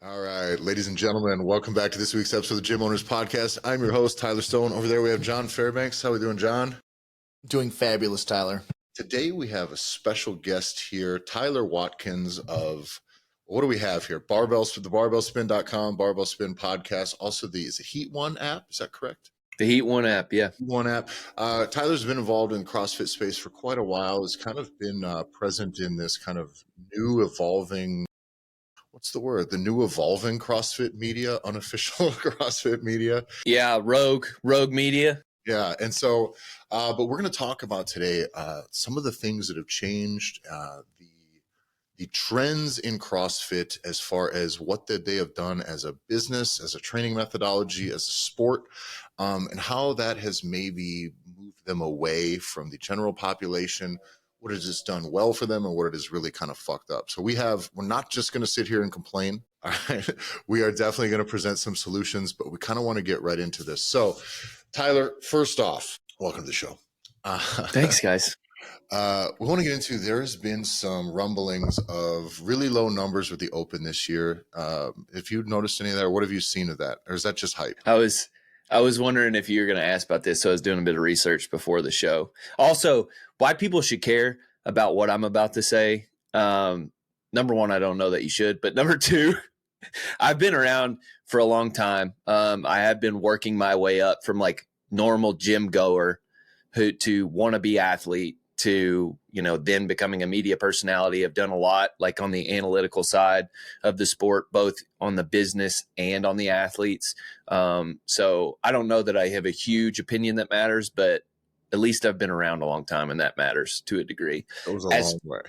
All right, ladies and gentlemen, welcome back to this week's episode of the Gym Owners Podcast. I'm your host, Tyler Stone. Over there, we have John Fairbanks. How are we doing, John? Doing fabulous, Tyler. Today, we have a special guest here, Tyler Watkins of, what do we have here? Barbells, the barbellspin.com, Barbell Spin Podcast. Also, is it Heat One app? Is that correct? The Heat One app, yeah. One app. Tyler's been involved in CrossFit space for quite a while. Has kind of been present in this kind of new evolving, what's the word? The new evolving CrossFit media, unofficial CrossFit media. Yeah, rogue media. Yeah, and so, but we're going to talk about today some of the things that have changed, the trends in CrossFit as far as what they have done as a business, as a training methodology, as a sport, and how that has maybe moved them away from the general population, what it has done well for them and what it has really kind of fucked up. So we're not just going to sit here and complain. All right? We are definitely going to present some solutions, but we kind of want to get right into this. So Tyler, first off, welcome to the show. Thanks, guys. We want to get into, there's been some rumblings of really low numbers with the Open this year. If you've noticed any of that, or what have you seen of that? Or is that just hype? I was wondering if you were going to ask about this, so I was doing a bit of research before the show. Also, why people should care about what I'm about to say. Number one, I don't know that you should, but number two, I've been around for a long time. I have been working my way up from like normal gym goer to wannabe athlete to, then becoming a media personality. I've done a lot like on the analytical side of the sport, both on the business and on the athletes. So I don't know that I have a huge opinion that matters, but at least I've been around a long time and that matters to a degree. It was a long way.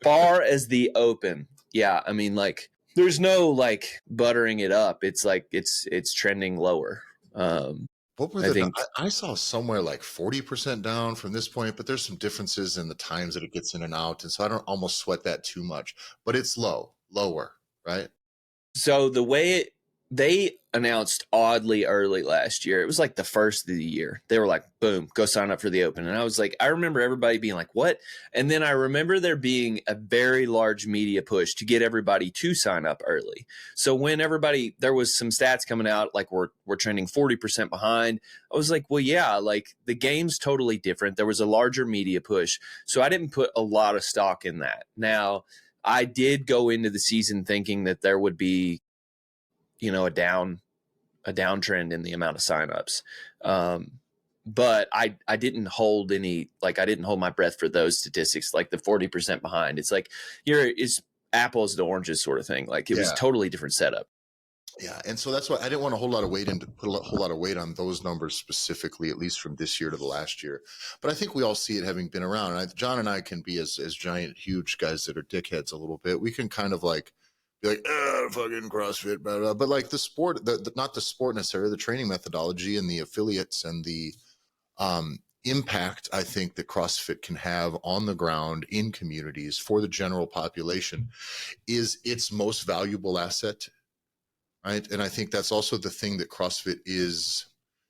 Far as the Open, yeah, I mean, like, there's no like buttering it up. It's like it's trending lower. What were I saw somewhere like 40% down from this point, but there's some differences in the times that it gets in and out. And so I don't almost sweat that too much, but it's lower, right? So the way they announced oddly early last year, it was like the first of the year. They were like, boom, go sign up for the Open. And I was like, I remember everybody being like, what? And then I remember there being a very large media push to get everybody to sign up early. So when there was some stats coming out, like we're trending 40% behind. I was like, well, yeah, like the game's totally different. There was a larger media push. So I didn't put a lot of stock in that. Now, I did go into the season thinking that there would be, a downtrend in the amount of signups. But I didn't hold my breath for those statistics, like the 40% behind. It's like it's apples to oranges sort of thing. Like it was totally different setup. Yeah. And so that's why I didn't want to put a whole lot of weight on those numbers specifically, at least from this year to the last year. But I think we all see it having been around. And John and I can be as giant, huge guys that are dickheads a little bit. We can kind of like, be like, fucking CrossFit, blah, blah. But like the sport, not the sport necessarily, the training methodology and the affiliates and the impact I think that CrossFit can have on the ground in communities for the general population is its most valuable asset, right? And I think that's also the thing that CrossFit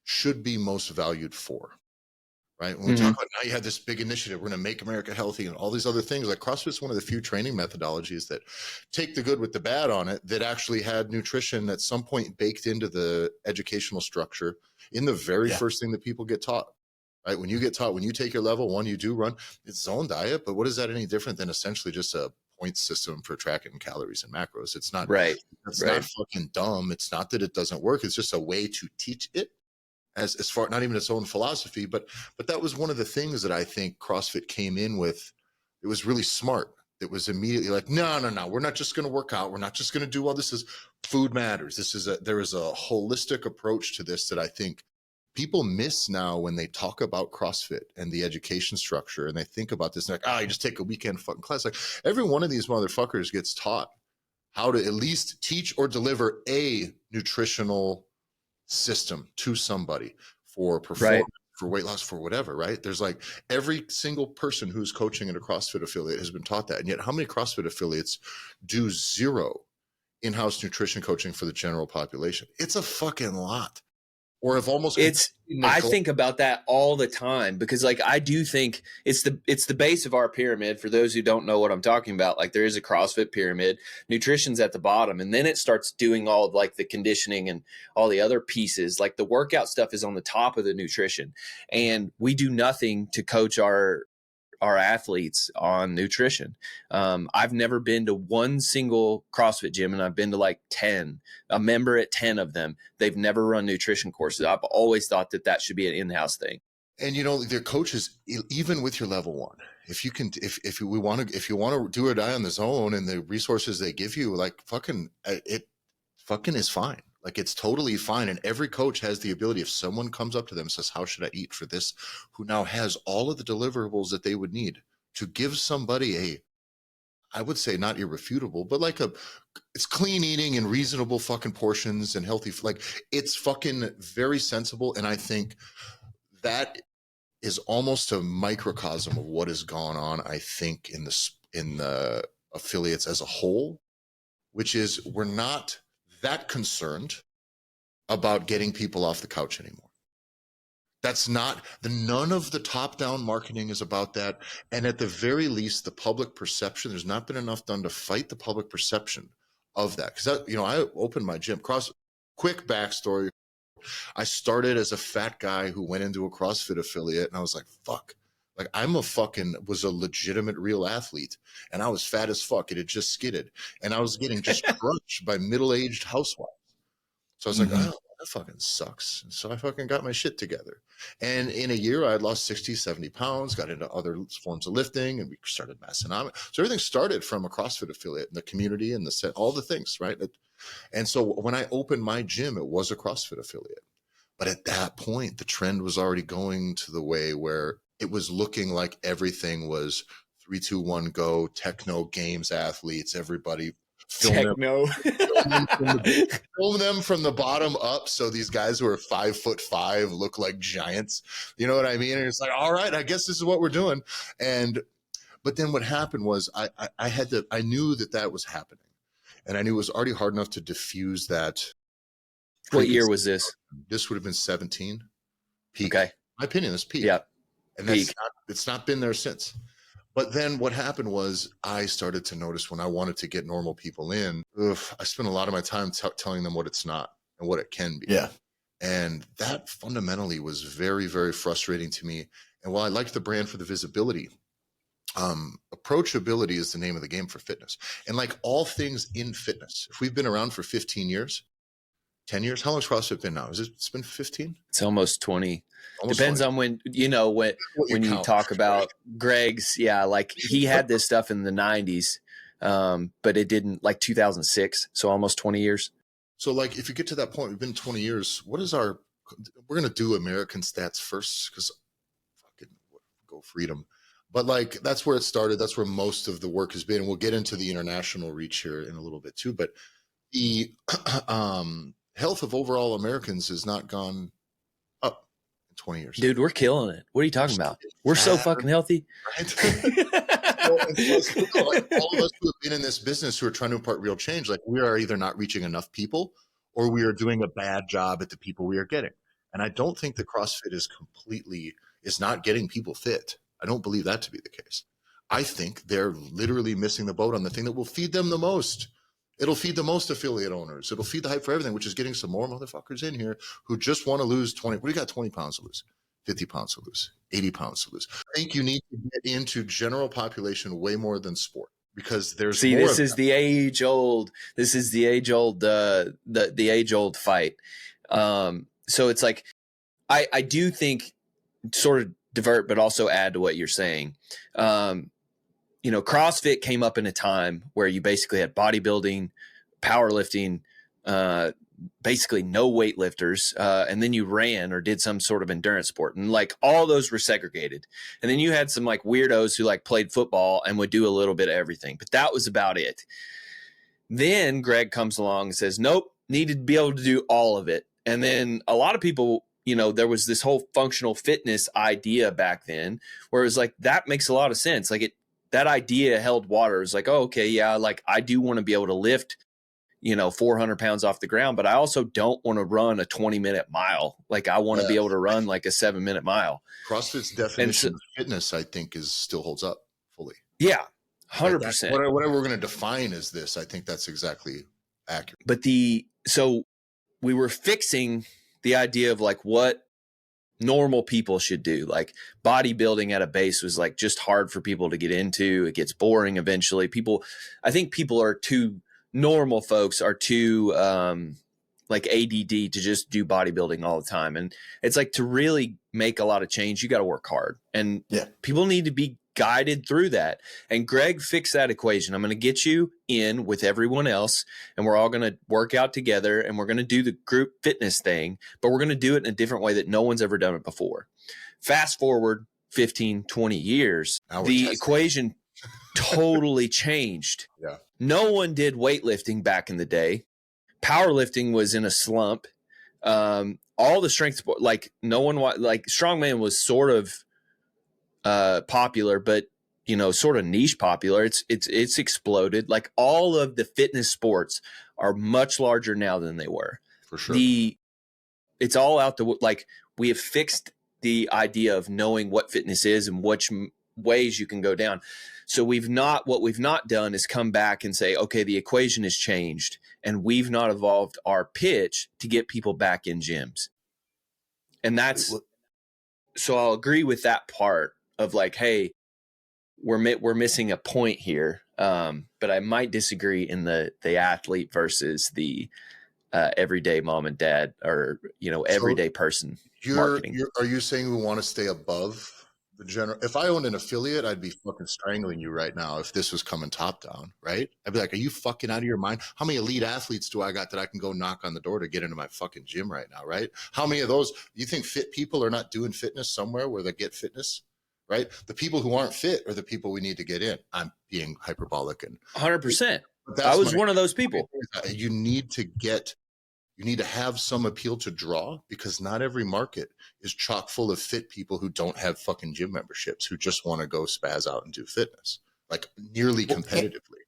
should be most valued for. Right. When we talk about now you have this big initiative, we're going to make America healthy and all these other things, like CrossFit's one of the few training methodologies that take the good with the bad on it, that actually had nutrition at some point baked into the educational structure in the very first thing that people get taught. Right. When you get taught, when you take your level one, you do run, it's zone diet. But what is that any different than essentially just a point system for tracking calories and macros? It's not right. It's not fucking dumb. It's not that it doesn't work. It's just a way to teach it. As far, not even its own philosophy, but that was one of the things that I think CrossFit came in with. It was really smart. It was immediately like, no, we're not just going to work out. We're not just going to do all this. Is food matters. There is a holistic approach to this that I think people miss now when they talk about CrossFit and the education structure, and they think about this and like, you just take a weekend fucking class. Like every one of these motherfuckers gets taught how to at least teach or deliver a nutritional system to somebody for performance, for weight loss, for whatever, right? There's like every single person who's coaching at a CrossFit affiliate has been taught that. And yet how many CrossFit affiliates do zero in-house nutrition coaching for the general population? It's a fucking lot. or have almost I think about that all the time, because like I do think it's the base of our pyramid. For those who don't know what I'm talking about, like there is a CrossFit pyramid, nutrition's at the bottom, and then it starts doing all of like the conditioning and all the other pieces. Like the workout stuff is on the top of the nutrition, and we do nothing to coach our athletes on nutrition. I've never been to one single CrossFit gym, and I've been to like 10, a member at 10 of them. They've never run nutrition courses. I've always thought that should be an in-house thing. And their coaches, even with your level one, if you want to do or die on the zone and the resources they give you, like it fucking is fine. Like it's totally fine. And every coach has the ability, if someone comes up to them and says, how should I eat for this? Who now has all of the deliverables that they would need to give somebody I would say not irrefutable, but it's clean eating and reasonable fucking portions and healthy. Like it's fucking very sensible. And I think that is almost a microcosm of what has gone on, I think, in the affiliates as a whole, which is we're not that concerned about getting people off the couch anymore. That's not none of the top-down marketing is about that. And at the very least, the public perception, there's not been enough done to fight the public perception of that. Because I opened my gym. Quick backstory. I started as a fat guy who went into a CrossFit affiliate, and I was like, fuck. Like was a legitimate real athlete, and I was fat as fuck. It had just skidded, and I was getting just crushed by middle-aged housewives. So I was like, oh, that fucking sucks. And so I fucking got my shit together. And in a year, I had lost 60, 70 pounds, got into other forms of lifting, and we started Massonomic. So everything started from a CrossFit affiliate in the community and all the things, right? And so when I opened my gym, it was a CrossFit affiliate. But at that point, the trend was already going to the way where it was looking like everything was 3, 2, 1, go, techno games athletes, everybody film them from the bottom up. So these guys who are 5'5" look like giants. You know what I mean? And it's like, all right, I guess this is what we're doing. But then what happened was I knew that was happening, and I knew it was already hard enough to diffuse that. What year was this? This would have been 17. Peak. Okay. My opinion is peak. Yeah. And it's not been there since. But then what happened was I started to notice when I wanted to get normal people in, I spent a lot of my time telling them what it's not and what it can be. Yeah. And that fundamentally was very, very frustrating to me. And while I liked the brand for the visibility, approachability is the name of the game for fitness. And like all things in fitness, if we've been around for 15 years, 10 years, how long's CrossFit been now? It's been 15? It's almost 20. Almost Depends 20. on when you talk about Greg's. Yeah, like he had this stuff in the 90s, but it didn't, like 2006. So almost 20 years. So like if you get to that point, we've been 20 years. We're going to do American stats first because fucking go freedom. But like that's where it started. That's where most of the work has been. And we'll get into the international reach here in a little bit too. But the health of overall Americans has not gone up in 20 years. Dude, we're killing it. What are you talking about? We're so fucking healthy. Right? Like all of us who have been in this business who are trying to impart real change, like we are either not reaching enough people or we are doing a bad job at the people we are getting. And I don't think that CrossFit is not getting people fit. I don't believe that to be the case. I think they're literally missing the boat on the thing that will feed them the most. It'll feed the most affiliate owners. It'll feed the hype for everything, which is getting some more motherfuckers in here who just want to lose 20. What do you got? 20 pounds to lose, 50 pounds to lose, 80 pounds to lose. I think you need to get into general population way more than sport because there's more. This is the age old fight. So it's like, I do think sort of divert, but also add to what you're saying. CrossFit came up in a time where you basically had bodybuilding, powerlifting, basically no weightlifters, and then you ran or did some sort of endurance sport, and like all those were segregated. And then you had some like weirdos who like played football and would do a little bit of everything, but that was about it. Then Greg comes along and says, nope, needed to be able to do all of it. And then a lot of people, there was this whole functional fitness idea back then where it was like, that makes a lot of sense. Like that idea held water. It's like, oh, okay, yeah, like I do want to be able to lift, 400 pounds off the ground, but I also don't want to run a 20-minute mile. Like I want to be able to run like a 7-minute mile. CrossFit's definition of fitness, I think, still holds up fully. Yeah, 100%. Whatever we're going to define as this, I think that's exactly accurate. But so we were fixing the idea of like what normal people should do. Like bodybuilding at a base was like just hard for people to get into. It gets boring eventually. I think people are normal folks are too like ADD to just do bodybuilding all the time. And it's like to really make a lot of change, you got to work hard. And people need to be guided through that. And Greg fixed that equation. I'm going to get you in with everyone else, and we're all going to work out together, and we're going to do the group fitness thing, but we're going to do it in a different way that no one's ever done it before. Fast forward 15, 20 years, the equation totally changed. Yeah. No one did weightlifting back in the day. Powerlifting was in a slump. All the strength sport, like no one, like strongman was sort of popular, but sort of niche popular. It's exploded. Like all of the fitness sports are much larger now than they were. For sure. It's all out like we have fixed the idea of knowing what fitness is and which ways you can go down. So what we've not done is come back and say, okay, the equation has changed and we've not evolved our pitch to get people back in gyms. And so I'll agree with that part of like, hey, we're missing a point here. But I might disagree in the athlete versus the everyday mom and dad or, everyday person marketing. Are you saying we want to stay above the general? If I owned an affiliate, I'd be fucking strangling you right now if this was coming top down, right? I'd be like, are you fucking out of your mind? How many elite athletes do I got that I can go knock on the door to get into my fucking gym right now, right? How many of those, you think fit people are not doing fitness somewhere where they get fitness, right? The people who aren't fit are the people we need to get in. I'm being hyperbolic and 100%. I was one of those people. You need to have some appeal to draw because not every market is chock full of fit people who don't have fucking gym memberships, who just want to go spaz out and do fitness, like nearly competitively.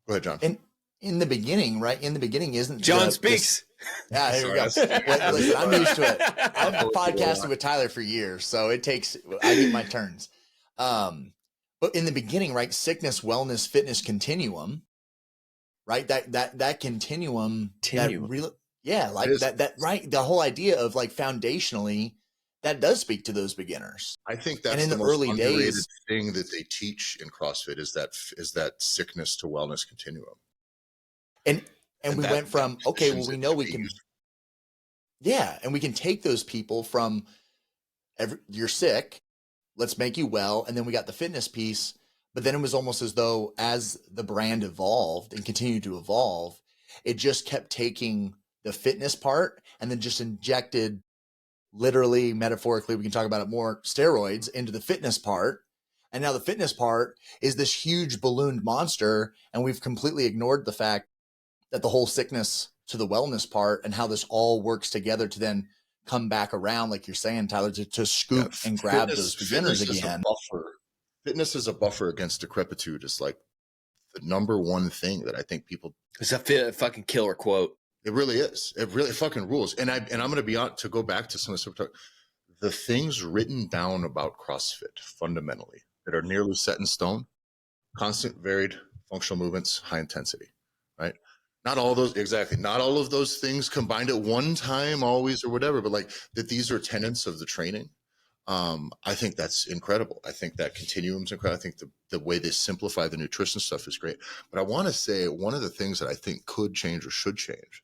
Go ahead, John. And in the beginning, right? In the beginning, isn't John speaks. Yeah, here we go. Listen, I'm used to it. I've podcasted with Tyler for years, so I get my turns. But in the beginning, right? Sickness, wellness, fitness continuum, right? That continuum. Yeah, like that, right? The whole idea of like foundationally, that does speak to those beginners. I think that's in the the most early underrated days thing that they teach in CrossFit is that sickness to wellness continuum. And we went from, okay, well, we know we can, and we can take those people from you're sick, let's make you well. And then we got the fitness piece, but then it was almost as though as the brand evolved and continued to evolve, it just kept taking the fitness part and then just injected, literally, metaphorically, we can talk about it more, steroids into the fitness part. And now the fitness part is this huge ballooned monster. And we've completely ignored the fact that the whole sickness to the wellness part and how this all works together to then come back around, like you're saying, Tyler, to scoop and grab those beginners again. Fitness is a buffer against decrepitude. Is like the number one thing that I think people. It's a fucking killer quote. It really is. It really fucking rules. And I'm going to be on to go back to some of the things written down about CrossFit fundamentally that are nearly set in stone: constant, varied functional movements, high intensity, right? Not all those, exactly. Not all of those things combined at one time, always, or whatever, but like that these are tenets of the training. I think that's incredible. I think that continuum's incredible. I think the way they simplify the nutrition stuff is great. But I want to say one of the things that I think could change or should change,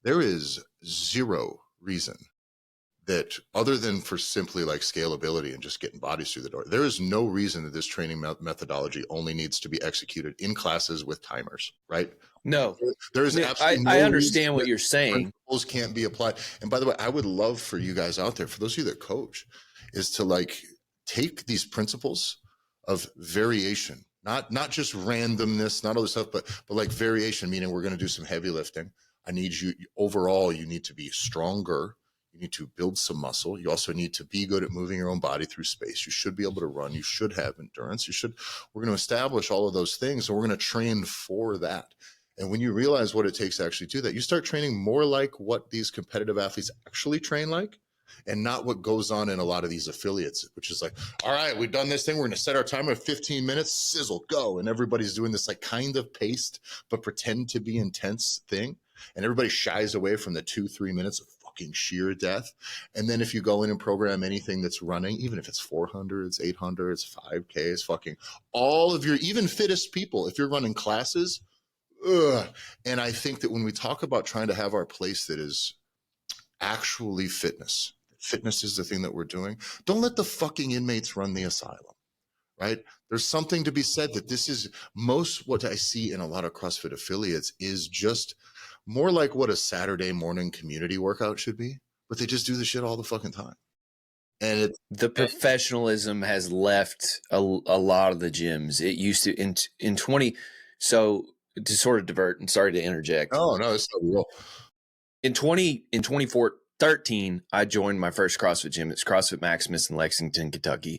there is zero reason that other than for simply like scalability and just getting bodies through the door, there is no reason that this training methodology only needs to be executed in classes with timers, right? No, there's absolutely I understand what you're saying. Principles can't be applied. And by the way, I would love for you guys out there, for those of you that coach, is to like take these principles of variation, not just randomness, not all this stuff, but like variation, meaning we're going to do some heavy lifting. I need you overall, you need to be stronger. You need to build some muscle. You also need to be good at moving your own body through space. You should be able to run. You should have endurance. We're going to establish all of those things, and we're going to train for that. And when you realize what it takes to actually do that, you start training more like what these competitive athletes actually train like, and not what goes on in a lot of these affiliates, which is like, all right, we've done this thing. We're going to set our timer at 15 minutes, sizzle, go. And everybody's doing this like kind of paced, but pretend to be intense thing. And everybody shies away from the 2-3 minutes of fucking sheer death. And then if you go in and program anything that's running, even if it's 400s, 800s, 5Ks, fucking all of your even fittest people, if you're running classes, ugh. And I think that when we talk about trying to have our place that is actually fitness is the thing that we're doing. Don't let the fucking inmates run the asylum, right? There's something to be said that this is most what I see in a lot of CrossFit affiliates is just more like what a Saturday morning community workout should be, but they just do the shit all the fucking time. And the professionalism has left a lot of the gyms. It used to in 20. So to sort of divert, and sorry to interject. Oh no, it's so real. In 2013, I joined my first CrossFit gym. It's CrossFit Maximus in Lexington, Kentucky.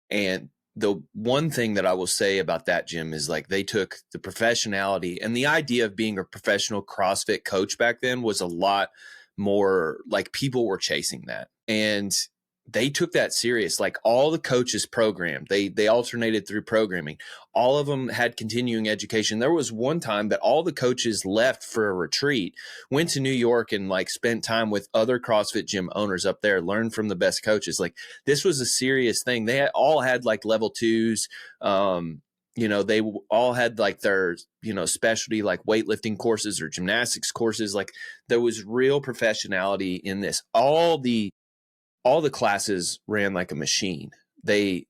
And the one thing that I will say about that gym is like they took the professionality, and the idea of being a professional CrossFit coach back then was a lot more like people were chasing that. And they took that serious. Like all the coaches programmed, they alternated through programming. All of them had continuing education. There was one time that all the coaches left for a retreat, went to New York and like spent time with other CrossFit gym owners up there, learned from the best coaches. Like this was a serious thing. They all had like level 2s. They all had like their, specialty, like weightlifting courses or gymnastics courses. Like there was real professionality in this. All the classes ran like a machine. They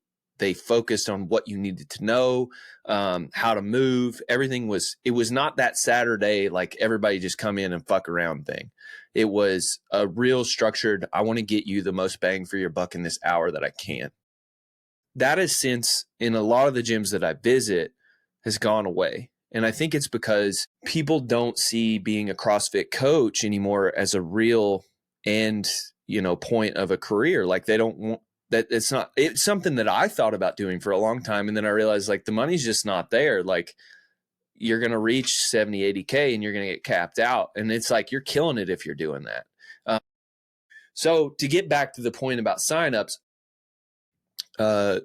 focused on what you needed to know, how to move. It was not that Saturday, like everybody just come in and fuck around thing. It was a real structured, I want to get you the most bang for your buck in this hour that I can. That has since, in a lot of the gyms that I visit, has gone away. And I think it's because people don't see being a CrossFit coach anymore as a real end, point of a career. Like they don't want that. It's something that I thought about doing for a long time. And then I realized like the money's just not there. Like you're going to reach 70, 80K and you're going to get capped out. And it's like, you're killing it if you're doing that. So to get back to the point about signups, Tyler,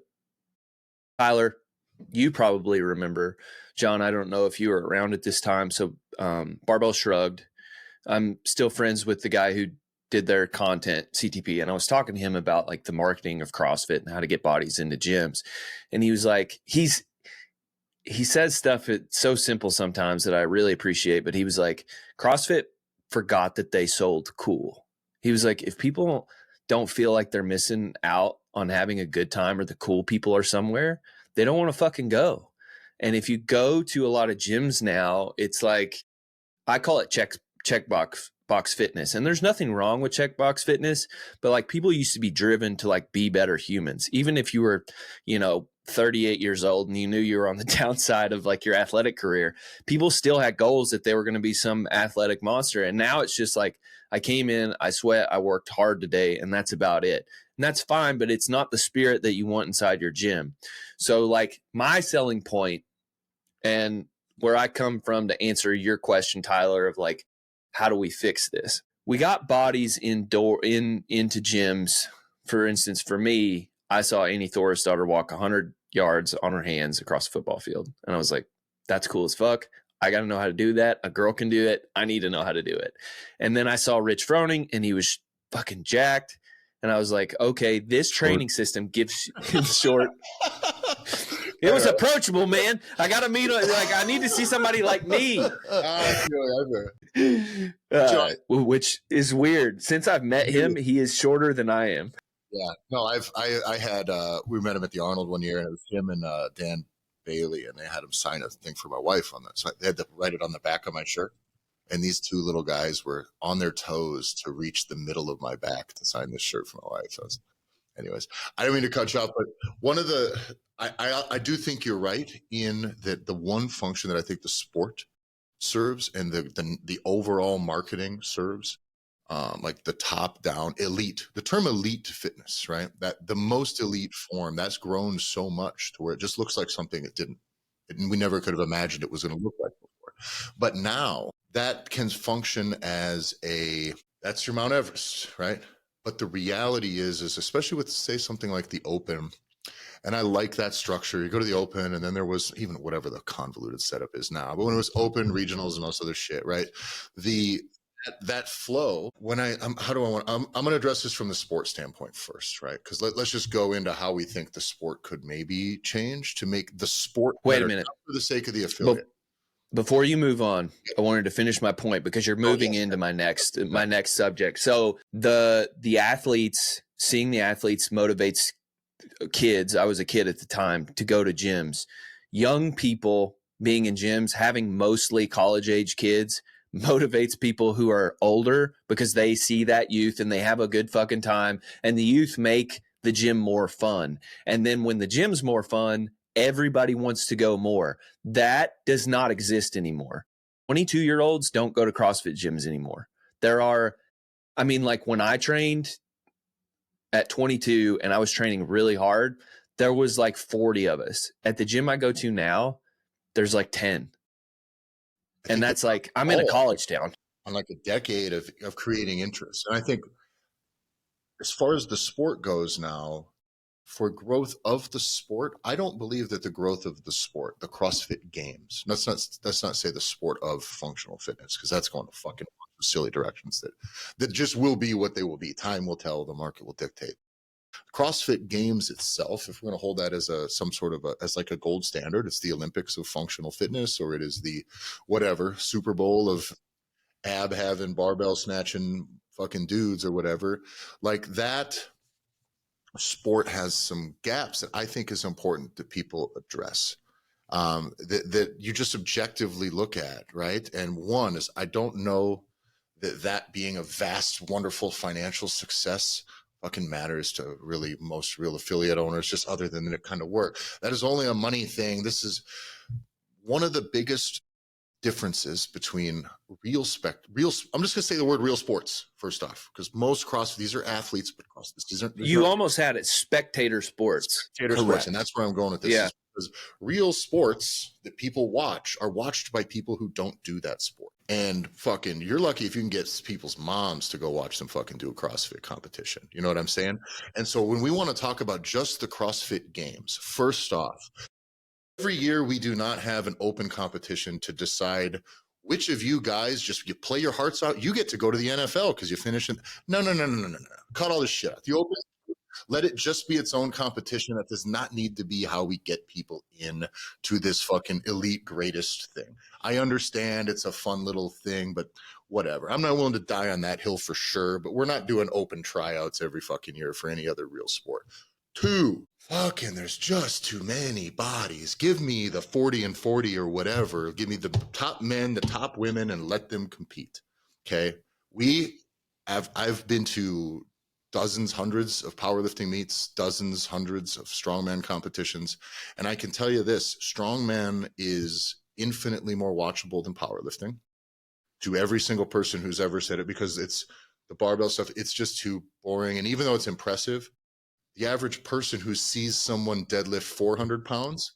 you probably remember, John, I don't know if you were around at this time. So Barbell Shrugged, I'm still friends with the guy who did their content, CTP. And I was talking to him about like the marketing of CrossFit and how to get bodies into gyms. And he was like, he says stuff it's so simple sometimes that I really appreciate, but he was like, CrossFit forgot that they sold cool. He was like, if people don't feel like they're missing out on having a good time or the cool people are somewhere, they don't want to fucking go. And if you go to a lot of gyms now, it's like, I call it checkbox fitness. And there's nothing wrong with checkbox fitness, but like people used to be driven to like be better humans. Even if you were, 38 years old and you knew you were on the downside of like your athletic career, people still had goals that they were going to be some athletic monster. And now it's just like, I came in, I sweat, I worked hard today, and that's about it. And that's fine, but it's not the spirit that you want inside your gym. So like my selling point and where I come from to answer your question, Tyler, of like, how do we fix this? We got bodies into gyms. For instance, for me, I saw Annie Thor's daughter walk 100 yards on her hands across a football field. And I was like, that's cool as fuck. I got to know how to do that. A girl can do it. I need to know how to do it. And then I saw Rich Froning and he was fucking jacked. And I was like, okay, this training system gives short. It was approachable, man. I got to meet, I need to see somebody like me. Which is weird. Since I've met him, he is shorter than I am. Yeah, no, I had, we met him at the Arnold one year, and it was him and Dan Bailey, and they had him sign a thing for my wife on that. So they had to write it on the back of my shirt. And these two little guys were on their toes to reach the middle of my back to sign this shirt for my wife. So anyways, I didn't mean to cut you off, but one of the, I do think you're right in that the one function that I think the sport serves and the overall marketing serves, like the top down elite, the term elite fitness, right? That the most elite form that's grown so much to where it just looks like something we never could have imagined it was going to look like before. But now that can function as that's your Mount Everest, right? But the reality is especially with, say, something like the Open, and I like that structure. You go to the Open, and then there was even whatever the convoluted setup is now. But when it was Open, regionals, and all this other shit, right? That flow. I'm going to address this from the sport standpoint first, right? Because let's just go into how we think the sport could maybe change to make the sport Wait better, a minute. not for the sake of the affiliate. Before you move on, I wanted to finish my point because you're moving into my next subject. So the athletes, seeing the athletes motivates kids. I was a kid at the time to go to gyms. Young people being in gyms, having mostly college age kids motivates people who are older because they see that youth and they have a good fucking time, and the youth make the gym more fun. And then when the gym's more fun, everybody wants to go more. That does not exist anymore. 22-year-olds don't go to CrossFit gyms anymore. Like when I trained at 22 and I was training really hard, there was like 40 of us. At the gym I go to now, there's like 10. And that's like, I'm in a college town. On like a decade of creating interest. And I think as far as the sport goes now, for growth of the sport, I don't believe that the growth of the sport, the CrossFit Games, let's not say the sport of functional fitness, because that's going to fucking silly directions that just will be what they will be. Time will tell, the market will dictate. CrossFit Games itself, if we're going to hold that as some sort of as like a gold standard, it's the Olympics of functional fitness, or it is the whatever Super Bowl of ab having barbell snatching fucking dudes or whatever. Like that sport has some gaps that I think is important that people address, that you just objectively look at, right? And one is, I don't know that being a vast, wonderful financial success fucking matters to really most real affiliate owners, just other than it kind of work. That is only a money thing. This is one of the biggest differences between real, I'm just gonna say the word real sports first off, because most CrossFit, these are athletes, but CrossFit, almost had it spectator sports. Sports, and that's where I'm going with this. Yeah. Because real sports that people watch are watched by people who don't do that sport. And fucking, you're lucky if you can get people's moms to go watch them fucking do a CrossFit competition. You know what I'm saying? And so when we want to talk about just the CrossFit Games, first off, every year we do not have an open competition to decide which of you guys you play your hearts out. You get to go to the NFL because you finish it. No. Cut all this shit out. The open, let it just be its own competition. That does not need to be how we get people in to this fucking elite greatest thing. I understand it's a fun little thing, but whatever. I'm not willing to die on that hill for sure, but we're not doing open tryouts every fucking year for any other real sport. 2, fucking, there's just too many bodies. Give me the 40 and 40 or whatever. Give me the top men, the top women, and let them compete. Okay. I've been to dozens, hundreds of powerlifting meets, dozens, hundreds of strongman competitions. And I can tell you this, strongman is infinitely more watchable than powerlifting, to every single person who's ever said it, because it's the barbell stuff. It's just too boring. And even though it's impressive, the average person who sees someone deadlift 400 pounds,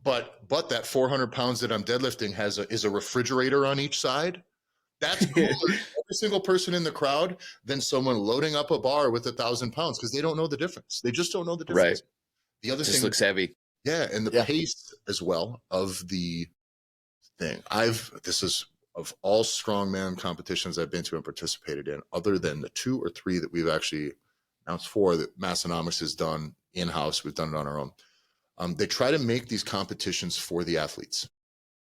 but that 400 pounds that I'm deadlifting is a refrigerator on each side. That's cooler to every single person in the crowd than someone loading up a bar with 1,000 pounds, because they don't know the difference. They just don't know the difference. Right. The other just thing looks heavy. Yeah, and the pace as well of the thing. This is of all strongman competitions I've been to and participated in, other than the 2 or 3 that we've actually announced 4 that Massonomics has done in-house. We've done it on our own. They try to make these competitions for the athletes.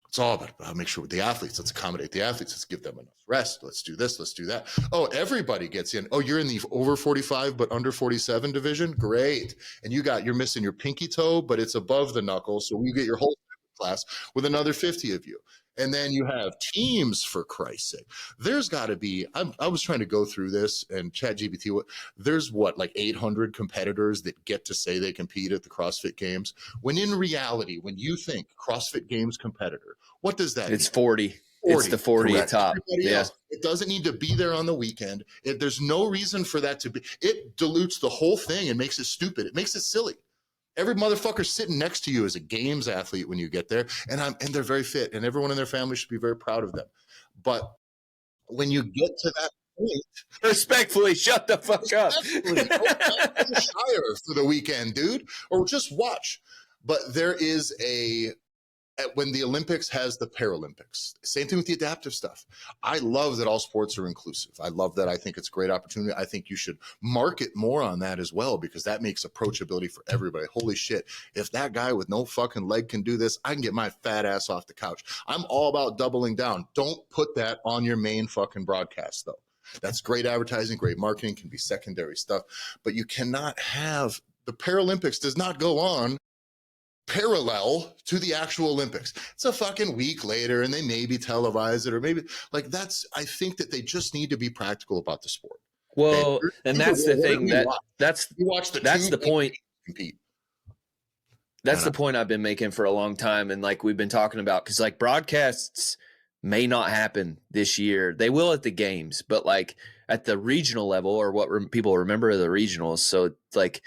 It's all about make sure with the athletes, let's accommodate the athletes. Let's give them enough rest. Let's do this. Let's do that. Oh, everybody gets in. Oh, you're in the over 45, but under 47 division. Great. And you're missing your pinky toe, but it's above the knuckle. So you get your whole class with another 50 of you. And then you have teams, for Christ's sake. There's got to be, I was trying to go through this and ChatGPT, there's like 800 competitors that get to say they compete at the CrossFit Games. When in reality, when you think CrossFit Games competitor, what does that mean? It's 40. It's the 40 at top. Yeah. It doesn't need to be there on the weekend. There's no reason for that to be. It dilutes the whole thing and makes it stupid. It makes it silly. Every motherfucker sitting next to you is a games athlete when you get there, and they're very fit, and everyone in their family should be very proud of them. But when you get to that point, respectfully, shut the fuck up. Shire for the weekend, dude, or just watch. But there is when the Olympics has the Paralympics, same thing with the adaptive stuff. I love that all sports are inclusive. I love that. I think it's a great opportunity. I think you should market more on that as well, because that makes approachability for everybody. Holy shit. If that guy with no fucking leg can do this, I can get my fat ass off the couch. I'm all about doubling down. Don't put that on your main fucking broadcast, though. That's great advertising, great marketing, can be secondary stuff, but you cannot have the Paralympics does not go on parallel to the actual Olympics. It's a fucking week later and they maybe televise it, or maybe like I think that they just need to be practical about the sport. Well, and that's the thing that's the point. Compete. That's the point I've been making for a long time. And like we've been talking about, because like broadcasts may not happen this year. They will at the games, but like at the regional level, or what people remember the regionals. So like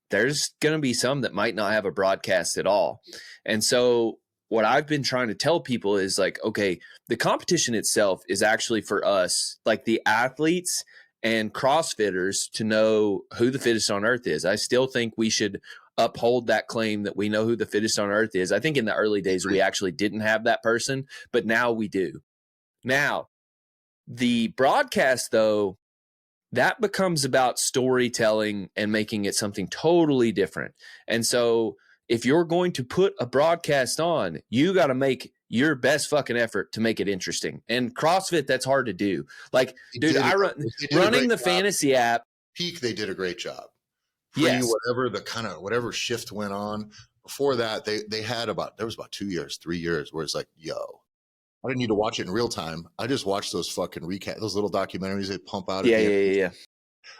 there's going to be some that might not have a broadcast at all. And so what I've been trying to tell people is like, okay, the competition itself is actually for us, like the athletes and CrossFitters, to know who the fittest on earth is. I still think we should uphold that claim that we know who the fittest on earth is. I think in the early days, we actually didn't have that person, but now we do. Now, the broadcast, though, that becomes about storytelling and making it something totally different. And so if you're going to put a broadcast on, you got to make your best fucking effort to make it interesting. And CrossFit, that's hard to do. Like, dude, running the fantasy app. Peak, they did a great job. Yes. Whatever shift went on before that, there was about 2 years, 3 years where it's like, yo, I didn't need to watch it in real time. I just watched those fucking those little documentaries they pump out. Yeah.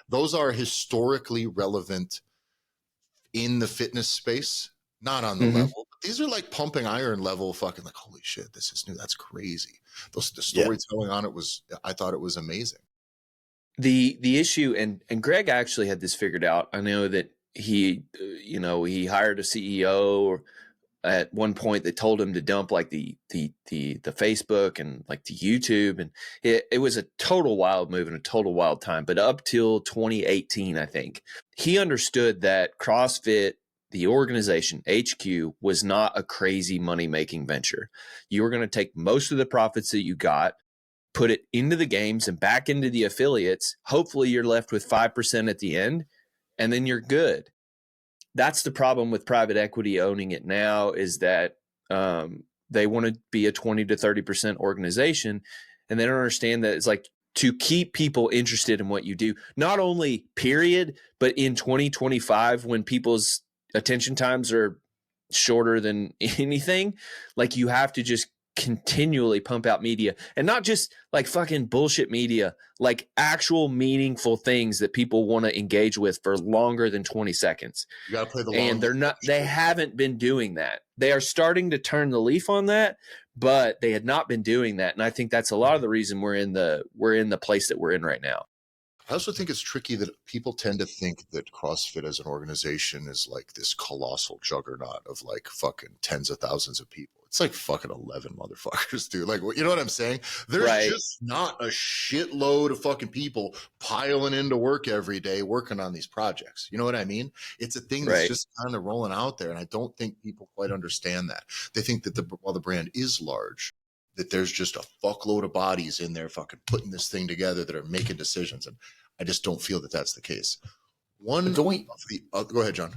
Those are historically relevant in the fitness space, not on the level. These are like pumping iron level fucking like, holy shit, this is new. That's crazy. The storytelling on it I thought it was amazing. The issue, and Greg actually had this figured out. I know that he hired a CEO at one point that told him to dump like the Facebook and like the YouTube, and it was a total wild move and a total wild time. But up till 2018, I think he understood that CrossFit, the organization HQ, was not a crazy money making venture. You were going to take most of the profits that you got, put it into the games and back into the affiliates. Hopefully you're left with 5% at the end, and then you're good. That's the problem with private equity owning it now, is that they want to be a 20 to 30% organization, and they don't understand that it's like to keep people interested in what you do, not only period, but in 2025 when people's attention times are shorter than anything, like you have to just continually pump out media, and not just like fucking bullshit media, like actual meaningful things that people want to engage with for longer than 20 seconds. You got to play the long. And they haven't been doing that. They are starting to turn the leaf on that, but they had not been doing that. And I think that's a lot of the reason we're in the place that we're in right now. I also think it's tricky that people tend to think that CrossFit as an organization is like this colossal juggernaut of like fucking tens of thousands of people. It's like fucking 11 motherfuckers, dude. Like, you know what I'm saying? There's just not a shitload of fucking people piling into work every day working on these projects. You know what I mean? It's a thing that's just kind of rolling out there. And I don't think people quite understand that. They think that while the brand is large, that there's just a fuckload of bodies in there fucking putting this thing together that are making decisions. And I just don't feel that that's the case. Go ahead, John.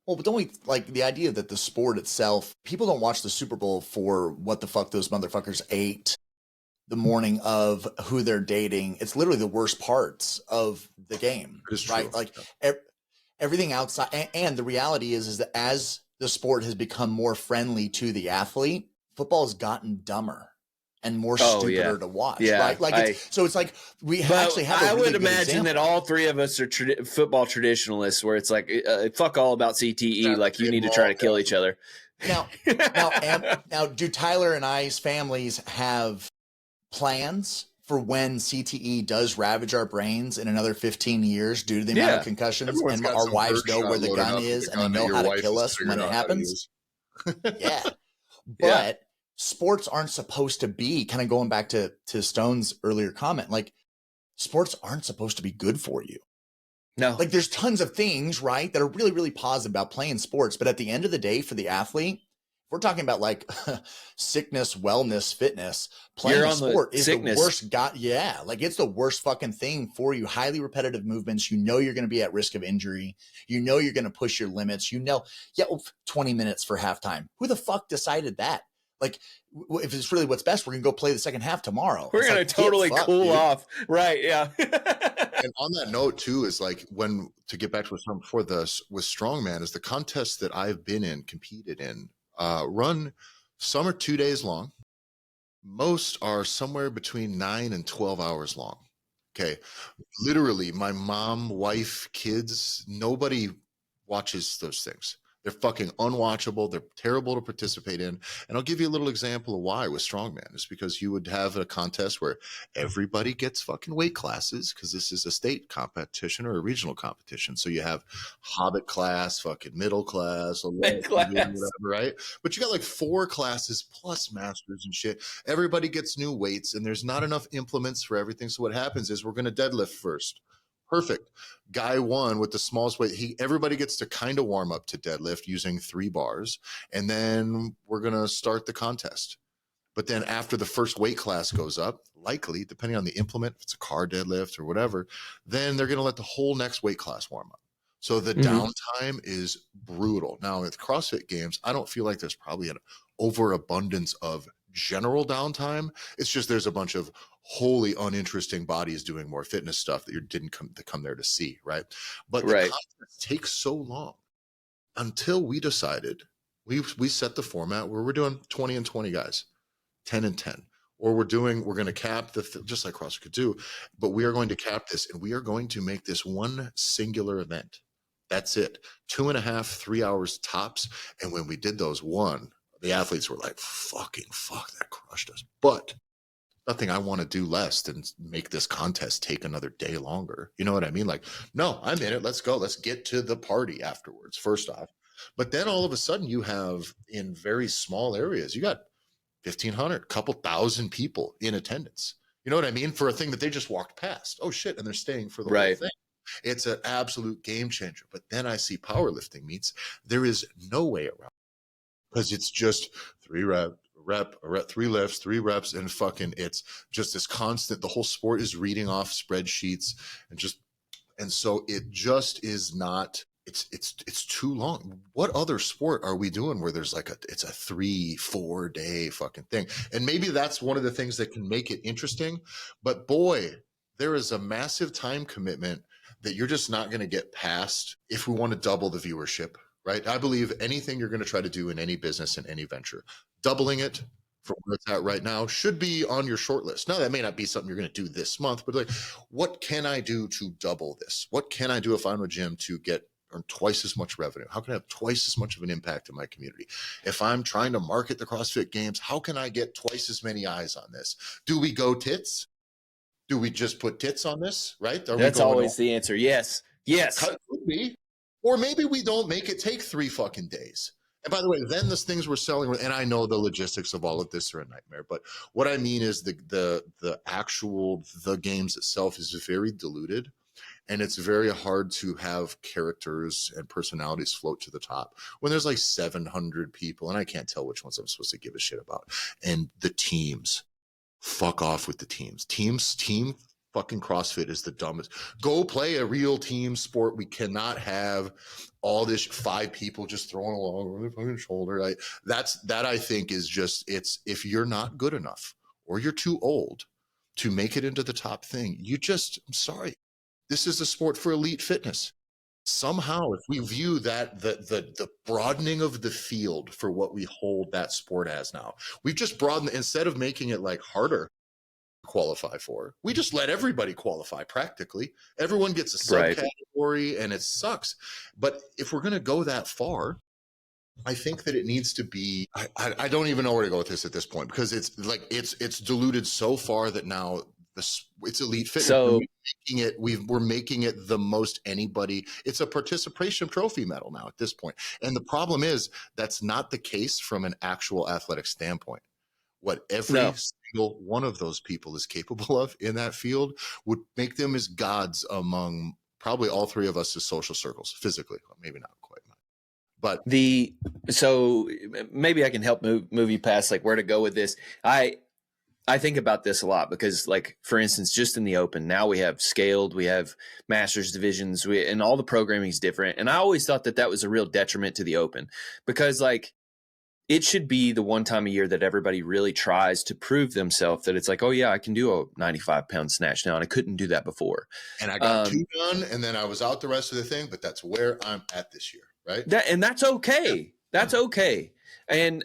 Well, but don't we like the idea that the sport itself, people don't watch the Super Bowl for what the fuck those motherfuckers ate the morning of, who they're dating. It's literally the worst parts of the game, right? Like everything outside. And the reality is that as the sport has become more friendly to the athlete, football has gotten dumber and more stupider to watch, right? Like, it's like we actually have. I would imagine that all three of us are football traditionalists, where it's like, fuck all about CTE. Like, you need to try to kill each other. Now, do Tyler and I's families have plans for when CTE does ravage our brains in another 15 years due to the amount of concussions, Everyone's and got our some wives birdshot know where the loaded gun up with is the and they gun that know your how to wife kill has us figured when it out how to happens. use. Yeah. Yeah. But sports aren't supposed to be, kind of going back to Stone's earlier comment, like sports aren't supposed to be good for you. No. Like there's tons of things, right, that are really, really positive about playing sports. But at the end of the day, for the athlete, we're talking about like sickness, wellness, fitness. Playing a sport is the worst. Yeah, like it's the worst fucking thing for you. Highly repetitive movements. You know you're going to be at risk of injury. You know you're going to push your limits. You know, 20 minutes for halftime. Who the fuck decided that? Like, if it's really what's best, we're going to go play the second half tomorrow. We're going to totally cool off. Right, yeah. And on that note, too, is like to get back to what I before this, with Strongman, is the contest that I've been in, competed in, run, some are 2 days long. Most are somewhere between 9 and 12 hours long. Okay. Literally, my mom, wife, kids, nobody watches those things. They're fucking unwatchable. They're terrible to participate in. And I'll give you a little example of why with Strongman. Is because you would have a contest where everybody gets fucking weight classes, because this is a state competition or a regional competition. So you have Hobbit class, fucking middle class, whatever, right? But you got like 4 classes plus masters and shit. Everybody gets new weights, and there's not enough implements for everything. So what happens is we're going to deadlift first. Perfect. Guy 1 with the smallest weight, everybody gets to kind of warm up to deadlift using 3 bars, and then we're going to start the contest. But then after the first weight class goes up, likely, depending on the implement, if it's a car deadlift or whatever, then they're going to let the whole next weight class warm up. So the downtime is brutal. Now, with CrossFit Games, I don't feel like there's probably an overabundance of general downtime. It's just there's a bunch of wholly uninteresting bodies doing more fitness stuff that you didn't come there to see, right? But the contest takes so long until we decided we set the format where we're doing 20 and 20 guys, 10 and 10, or we're going to cap just like CrossFit could do, but we are going to cap this, and we are going to make this one singular event. That's it. 2.5, 3 hours tops. And when we did those the athletes were like, fuck, that crushed us. But nothing I want to do less than make this contest take another day longer. You know what I mean? Like, no, I'm in it. Let's go. Let's get to the party afterwards, first off. But then all of a sudden you have, in very small areas, you got 1,500, couple thousand people in attendance. You know what I mean? For a thing that they just walked past. Oh shit. And they're staying for the whole thing. It's an absolute game changer. But then I see powerlifting meets. There is no way around, because it's just 3 reps, a 3 lifts, 3 reps, and fucking it's just this constant. The whole sport is reading off spreadsheets, and so it just is not. It's too long. What other sport are we doing where there's like it's a 3-4 day fucking thing? And maybe that's one of the things that can make it interesting. But boy, there is a massive time commitment that you're just not going to get past if we want to double the viewership, right? I believe anything you're going to try to do in any business, in any venture, doubling it from where it's at right now should be on your short list. Now, that may not be something you're going to do this month, but like, what can I do to double this? What can I do if I'm a gym to earn twice as much revenue? How can I have twice as much of an impact in my community? If I'm trying to market the CrossFit Games, how can I get twice as many eyes on this? Do we go tits? Do we just put tits on this, right? That's always the answer. Yes. Could be. Or maybe we don't make it take 3 fucking days. And by the way, then the things we're selling, and I know the logistics of all of this are a nightmare, but what I mean is the games itself is very diluted, and it's very hard to have characters and personalities float to the top when there's like 700 people, and I can't tell which ones I'm supposed to give a shit about. And the teams. Fuck off with the teams. Team fucking CrossFit is the dumbest. Go play a real team sport. We cannot have all this 5 people just throwing along over their fucking shoulder. That I think is just, if you're not good enough or you're too old to make it into the top thing, I'm sorry. This is a sport for elite fitness. Somehow, if we view that the broadening of the field for what we hold that sport as now, we've just broadened, instead of making it like harder to qualify for, we just let everybody qualify practically. Everyone gets a subcategory, and it sucks. But if we're going to go that far, I think that it needs to be, I don't even know where to go with this at this point, because it's diluted so far that now It's elite fitness. So We're making it the most anybody. It's a participation trophy medal now at this point. And the problem is that's not the case from an actual athletic standpoint. What every single one of those people is capable of in that field would make them as gods among probably all three of us as social circles, physically, maybe not quite. But so maybe I can help move you past like where to go with this. I think about this a lot because, like, for instance, just in the open, now we have scaled, we have masters divisions, and all the programming is different. And I always thought that was a real detriment to the open because, like, it should be the one time a year that everybody really tries to prove themselves that it's like, oh, yeah, I can do a 95-pound snatch now, and I couldn't do that before. And I got 2 done, and then I was out the rest of the thing, but that's where I'm at this year, right? And that's okay. Yeah. That's okay. And,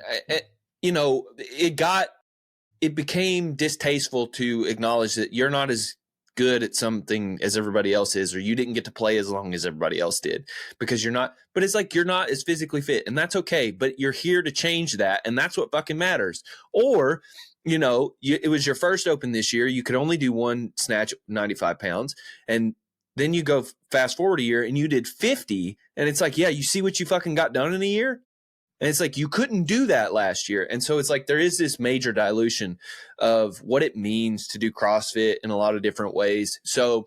you know, it became distasteful to acknowledge that you're not as good at something as everybody else is, or you didn't get to play as long as everybody else did because you're not, but it's like, you're not as physically fit, and that's okay, but you're here to change that. And that's what fucking matters. Or, you know, it was your first open this year. You could only do one snatch, 95 pounds. And then you go fast forward a year and you did 50. And it's like, yeah, you see what you fucking got done in a year? And it's like, you couldn't do that last year. And so it's like, there is this major dilution of what it means to do CrossFit in a lot of different ways. So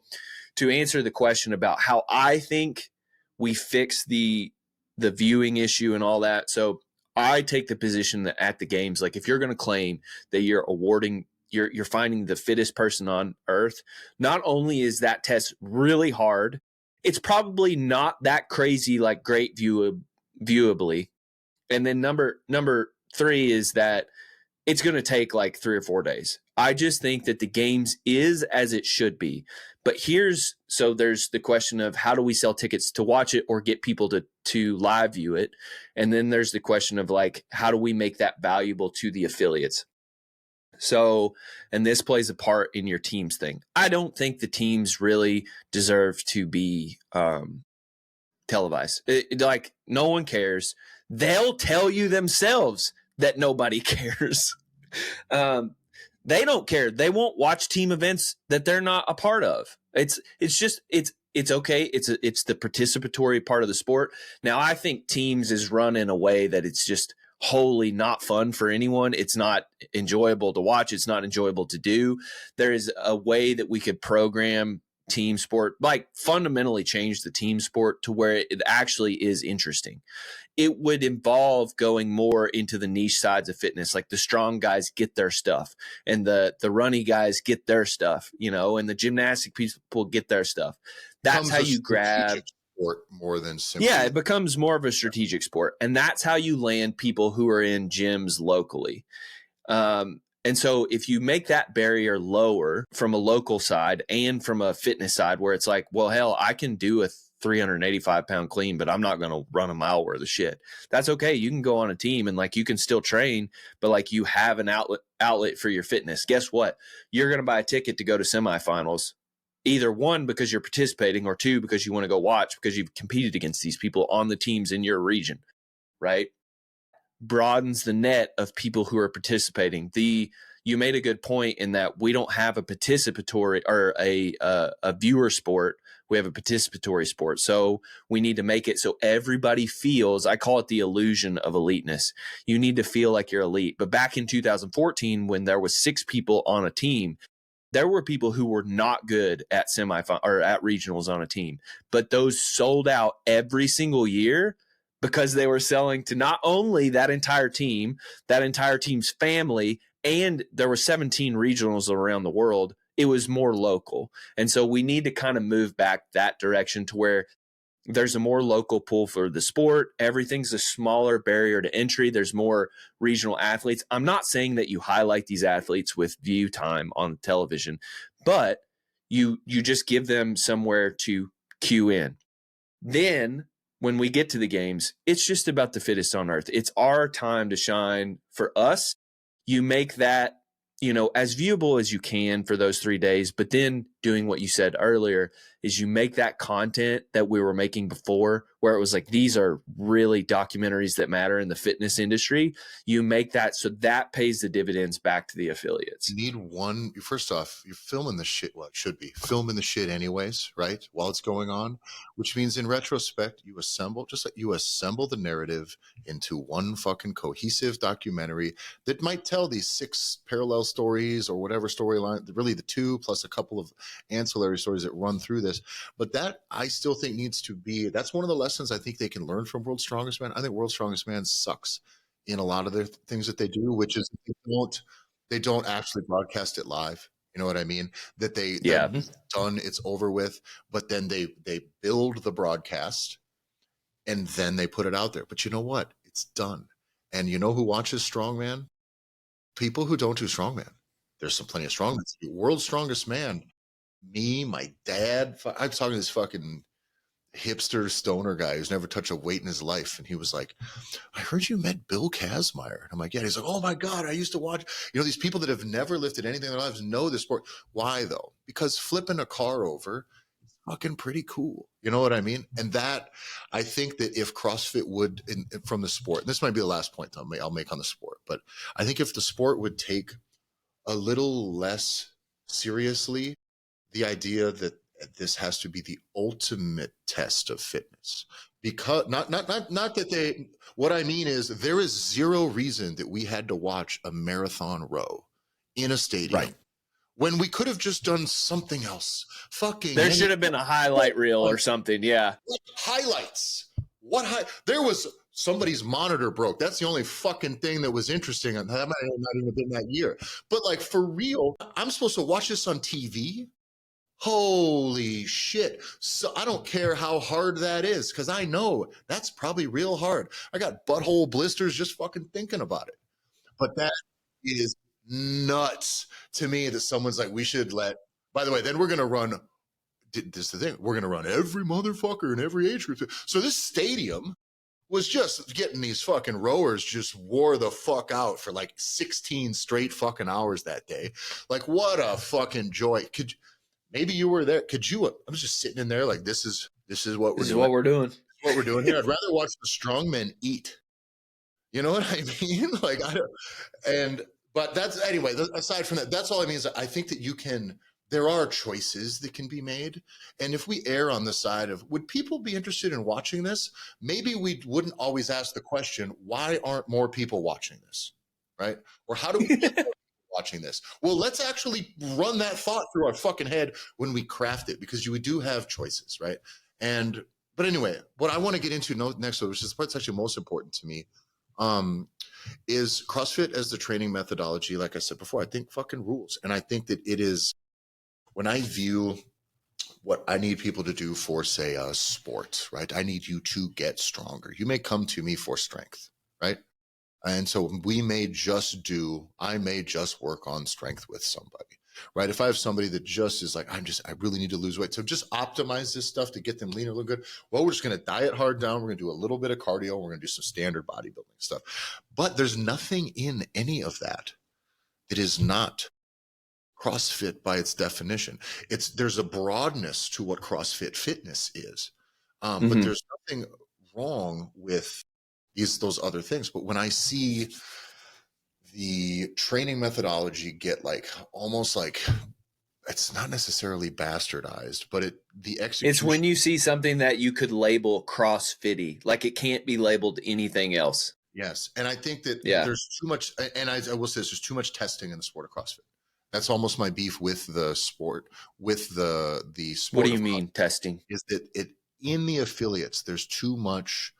to answer the question about how I think we fix the viewing issue and all that. So I take the position that at the games, like if you're going to claim that you're awarding, you're finding the fittest person on earth, not only is that test really hard, it's probably not that crazy, like great viewably. And then number 3 is that it's going to take like 3 or 4 days. I just think that the games is as it should be. But so there's the question of how do we sell tickets to watch it or get people to live view it? And then there's the question of like, how do we make that valuable to the affiliates? So, and this plays a part in your teams thing. I don't think the teams really deserve to be televised. Like, no one cares. They'll tell you themselves that nobody cares. They don't care. They won't watch team events that they're not a part of. It's okay. It's the participatory part of the sport. Now, I think teams is run in a way that it's just wholly not fun for anyone. It's not enjoyable to watch. It's not enjoyable to do. There is a way that we could program team sport, like fundamentally change the team sport to where it actually is interesting. It would involve going more into the niche sides of fitness, like the strong guys get their stuff and the runny guys get their stuff, you know, and the gymnastic people get their stuff. That's how you grab sport more than simply. Yeah, it becomes more of a strategic sport. And that's how you land people who are in gyms locally. And so if you make that barrier lower from a local side and from a fitness side where it's like, well, hell, I can do a 385-pound clean, but I'm not going to run a mile worth of shit. That's okay. You can go on a team and like you can still train, but like you have an outlet for your fitness. Guess what? You're going to buy a ticket to go to semifinals. Either 1, because you're participating, or 2, because you want to go watch because you've competed against these people on the teams in your region, right? Broadens the net of people who are participating. You made a good point in that we don't have a participatory or a viewer sport. We have a participatory sport. So we need to make it so everybody feels, I call it the illusion of eliteness. You need to feel like you're elite. But back in 2014, when there was 6 people on a team, there were people who were not good at semifinal or at regionals on a team, but those sold out every single year because they were selling to not only that entire team's family, and there were 17 regionals around the world. It was more local. And so we need to kind of move back that direction to where there's a more local pool for the sport. Everything's a smaller barrier to entry. There's more regional athletes. I'm not saying that you highlight these athletes with view time on television, but you just give them somewhere to cue in. Then when we get to the games, it's just about the fittest on earth. It's our time to shine. For us, you make that, you know, as viewable as you can for those 3 days, but then doing what you said earlier, is you make that content that we were making before, where it was like, these are really documentaries that matter in the fitness industry. You make that so that pays the dividends back to the affiliates. You need one. First off, you're filming the shit. Well, it should be filming the shit anyways, right? While it's going on, which means in retrospect, you assemble, just like you assemble the narrative into one fucking cohesive documentary that might tell these 6 parallel stories or whatever storyline, really the 2 plus a couple of ancillary stories that run through this. But that I still think needs to be, that's one of the lessons I think they can learn from World's Strongest Man. I think World's Strongest Man sucks in a lot of the things that they do, which is they don't actually broadcast it live. You know what I mean? That it's done, it's over with, but then they build the broadcast and then they put it out there. But you know what? It's done. And you know who watches Strongman? People who don't do Strongman. There's some plenty of Strongman. World's Strongest Man. Me, my dad. I was talking to this fucking hipster stoner guy who's never touched a weight in his life. And he was like, I heard you met Bill Kazmaier. And I'm like, yeah. He's like, oh my God, I used to watch, these people that have never lifted anything in their lives know this sport. Why though? Because flipping a car over is fucking pretty cool. You know what I mean? And that, I think that if CrossFit would, from the sport, and this might be the last point I'll make on the sport, but I think if the sport would take a little less seriously the idea that this has to be the ultimate test of fitness, because not that they, what I mean is there is zero reason that we had to watch a marathon row in a stadium, right, when we could have just done something else. There should have been a highlight reel or something. Yeah. Highlights. There was somebody's monitor broke. That's the only fucking thing that was interesting. That might have not even been that year, but like for real, I'm supposed to watch this on TV. Holy shit. So I don't care how hard that is, because I know that's probably real hard. I got butthole blisters just fucking thinking about it. But that is nuts to me that someone's like, we should by the way, then we're going to run, this is the thing, we're going to run every motherfucker in every age group. So this stadium was just getting these fucking rowers just wore the fuck out for like 16 straight fucking hours that day. Like, what a fucking joy. Maybe you were there. I was just sitting in there like, this is what we're doing. What we're doing. What we're doing here. I'd rather watch the strongmen eat. You know what I mean? Like, but that's, anyway, aside from that, that's all I mean is I think that there are choices that can be made. And if we err on the side of, would people be interested in watching this? Maybe we wouldn't always ask the question, why aren't more people watching this? Right? Or how do we get watching this? Well, let's actually run that thought through our fucking head when we craft it, because we do have choices, right? But anyway, what I want to get into next, which is what's actually most important to me, is CrossFit as the training methodology. Like I said before, I think fucking rules. And I think that it is, when I view what I need people to do for, say, a sport, right? I need you to get stronger. You may come to me for strength, right? And so I may just work on strength with somebody, right? If I have somebody that just is like, I really need to lose weight. So just optimize this stuff to get them leaner, look good. Well, we're just going to diet hard down. We're going to do a little bit of cardio. We're going to do some standard bodybuilding stuff. But there's nothing in any of that is not CrossFit by its definition. There's a broadness to what CrossFit fitness is. But there's nothing wrong with those other things. But when I see the training methodology get almost like, it's not necessarily bastardized, but the execution. It's when you see something that you could label CrossFitty, like it can't be labeled anything else. Yes. And I think that there's too much, and I will say there's too much testing in the sport of CrossFit. That's almost my beef with the sport, with the sport. What do you mean testing? Is that in the affiliates, there's too much.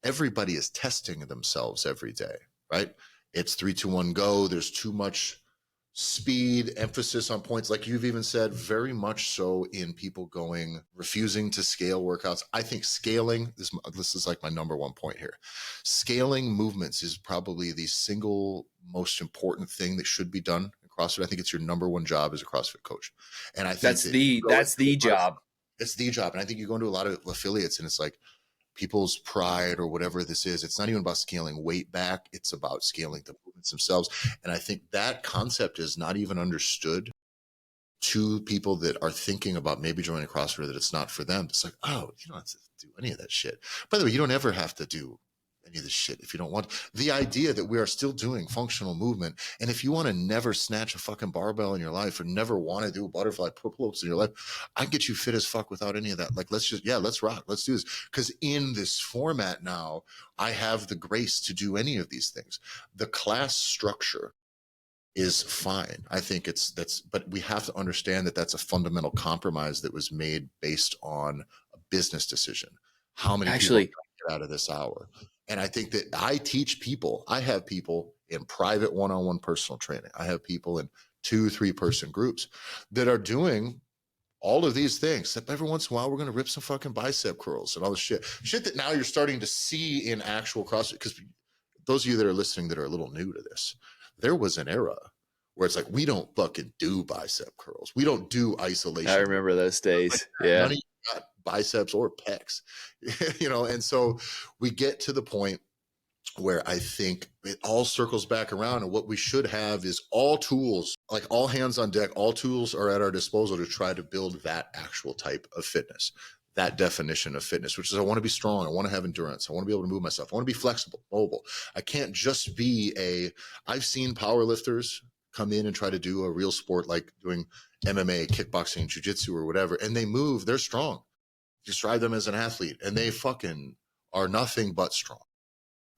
Everybody is testing themselves every day, right? It's 3, 2, 1, go. There's too much speed, emphasis on points. Like you've even said, very much so in people refusing to scale workouts. I think scaling, this is like my number one point here. Scaling movements is probably the single most important thing that should be done in CrossFit. I think it's your number one job as a CrossFit coach. And I think that's the job. It's the job. And I think you go into a lot of affiliates and it's like, people's pride or whatever this is. It's not even about scaling weight back. It's about scaling the movements themselves. And I think that concept is not even understood to people that are thinking about maybe joining CrossFit, that it's not for them, it's like, oh, you don't have to do any of that shit. By the way, you don't ever have to do any of this shit if you don't want. The idea that we are still doing functional movement, and if you want to never snatch a fucking barbell in your life or never want to do butterfly pull-ups in your life, I can get you fit as fuck without any of that. Like, let's rock, let's do this. Because in this format now, I have the grace to do any of these things. The class structure is fine. I think but we have to understand that that's a fundamental compromise that was made based on a business decision. How many people get out of this hour? And I think that I teach people, I have people in private one-on-one personal training. I have people in 2-3 person groups that are doing all of these things, except every once in a while, we're going to rip some fucking bicep curls and all this shit that now you're starting to see in actual CrossFit. Because those of you that are listening that are a little new to this, there was an era where it's like, we don't fucking do bicep curls. We don't do isolation. I remember those days. Yeah. None of you got biceps or pecs, and so we get to the point where I think it all circles back around, and what we should have is all tools, like all hands on deck, all tools are at our disposal to try to build that actual type of fitness, that definition of fitness, which is I want to be strong. I want to have endurance. I want to be able to move myself. I want to be flexible, mobile. I can't just be I've seen power lifters come in and try to do a real sport like doing MMA, kickboxing, jiu-jitsu or whatever, and they move, they're strong. Describe them as an athlete, and they fucking are nothing but strong,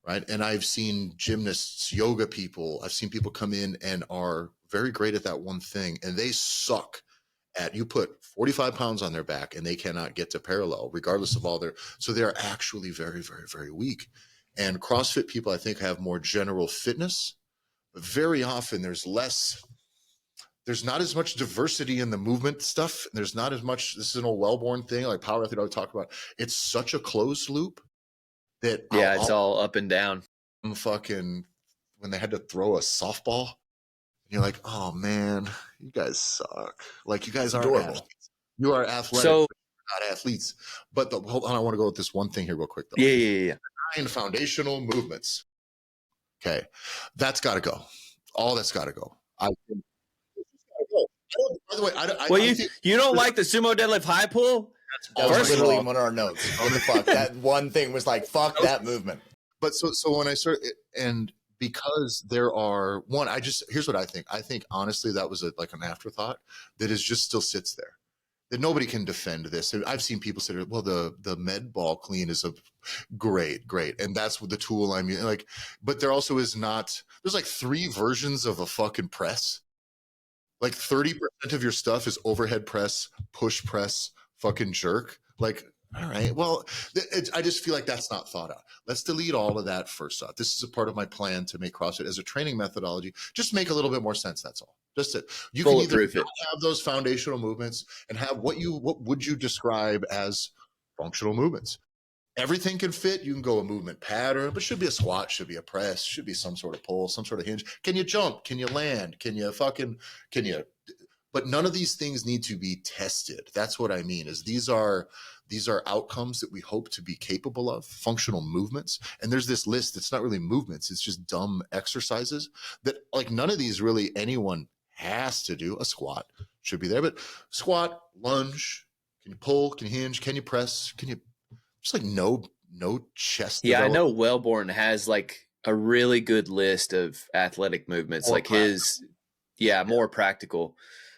right? And I've seen gymnasts, yoga people, I've seen people come in and are very great at that one thing, and they suck at, you put 45 pounds on their back and they cannot get to parallel regardless of so they're actually very, very, very weak. And CrossFit people, I think, have more general fitness, but very often there's not as much diversity in the movement stuff. There's not as much, this is an old well-born thing, like power athlete I talk about. It's such a closed loop that it's all up and down. Fucking, when they had to throw a softball, and you're like, oh man, you guys suck. Like, you guys aren't athletes. You are athletic, but you're not athletes. But hold on, I want to go with this one thing here real quick though. Yeah. 9 foundational movements. Okay. That's got to go. All that's got to go. I think. By the way, you don't like the sumo deadlift high pull? That was literally one of our notes. What the fuck? That one thing was like, fuck that movement. But so when I started, and because there are here's what I think. I think honestly that was like an afterthought that is just still sits there. That nobody can defend this. I've seen people say, well, the med ball clean is a great. And that's what the tool I'm using. Like, but there also is not, there's like 3 versions of a fucking press. Like 30% of your stuff is overhead press, push press, fucking jerk. Like, all right, well, I just feel like that's not thought out. Let's delete all of that first off. This is a part of my plan to make CrossFit as a training methodology, just make a little bit more sense. That's all. Just it. You can either have those foundational movements and have what would you describe as functional movements? Everything can fit. You can go a movement pattern, but should be a squat, should be a press, should be some sort of pull, some sort of hinge. Can you jump? Can you land? But none of these things need to be tested. That's what I mean, is these are outcomes that we hope to be capable of, functional movements. And there's this list that's not really movements. It's just dumb exercises that, like, none of these really anyone has to do. A squat should be there, but squat, lunge, can you pull, can you hinge, can you press, can you, just like no chest. Yeah, I know Wellborn has like a really good list of athletic movements, more like practical. More practical.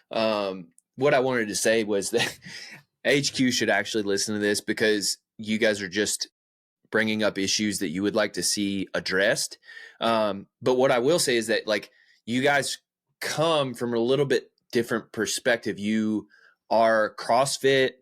What I wanted to say was that HQ should actually listen to this, because you guys are just bringing up issues that you would like to see addressed. But what I will say is that, like, you guys come from a little bit different perspective. You are CrossFit,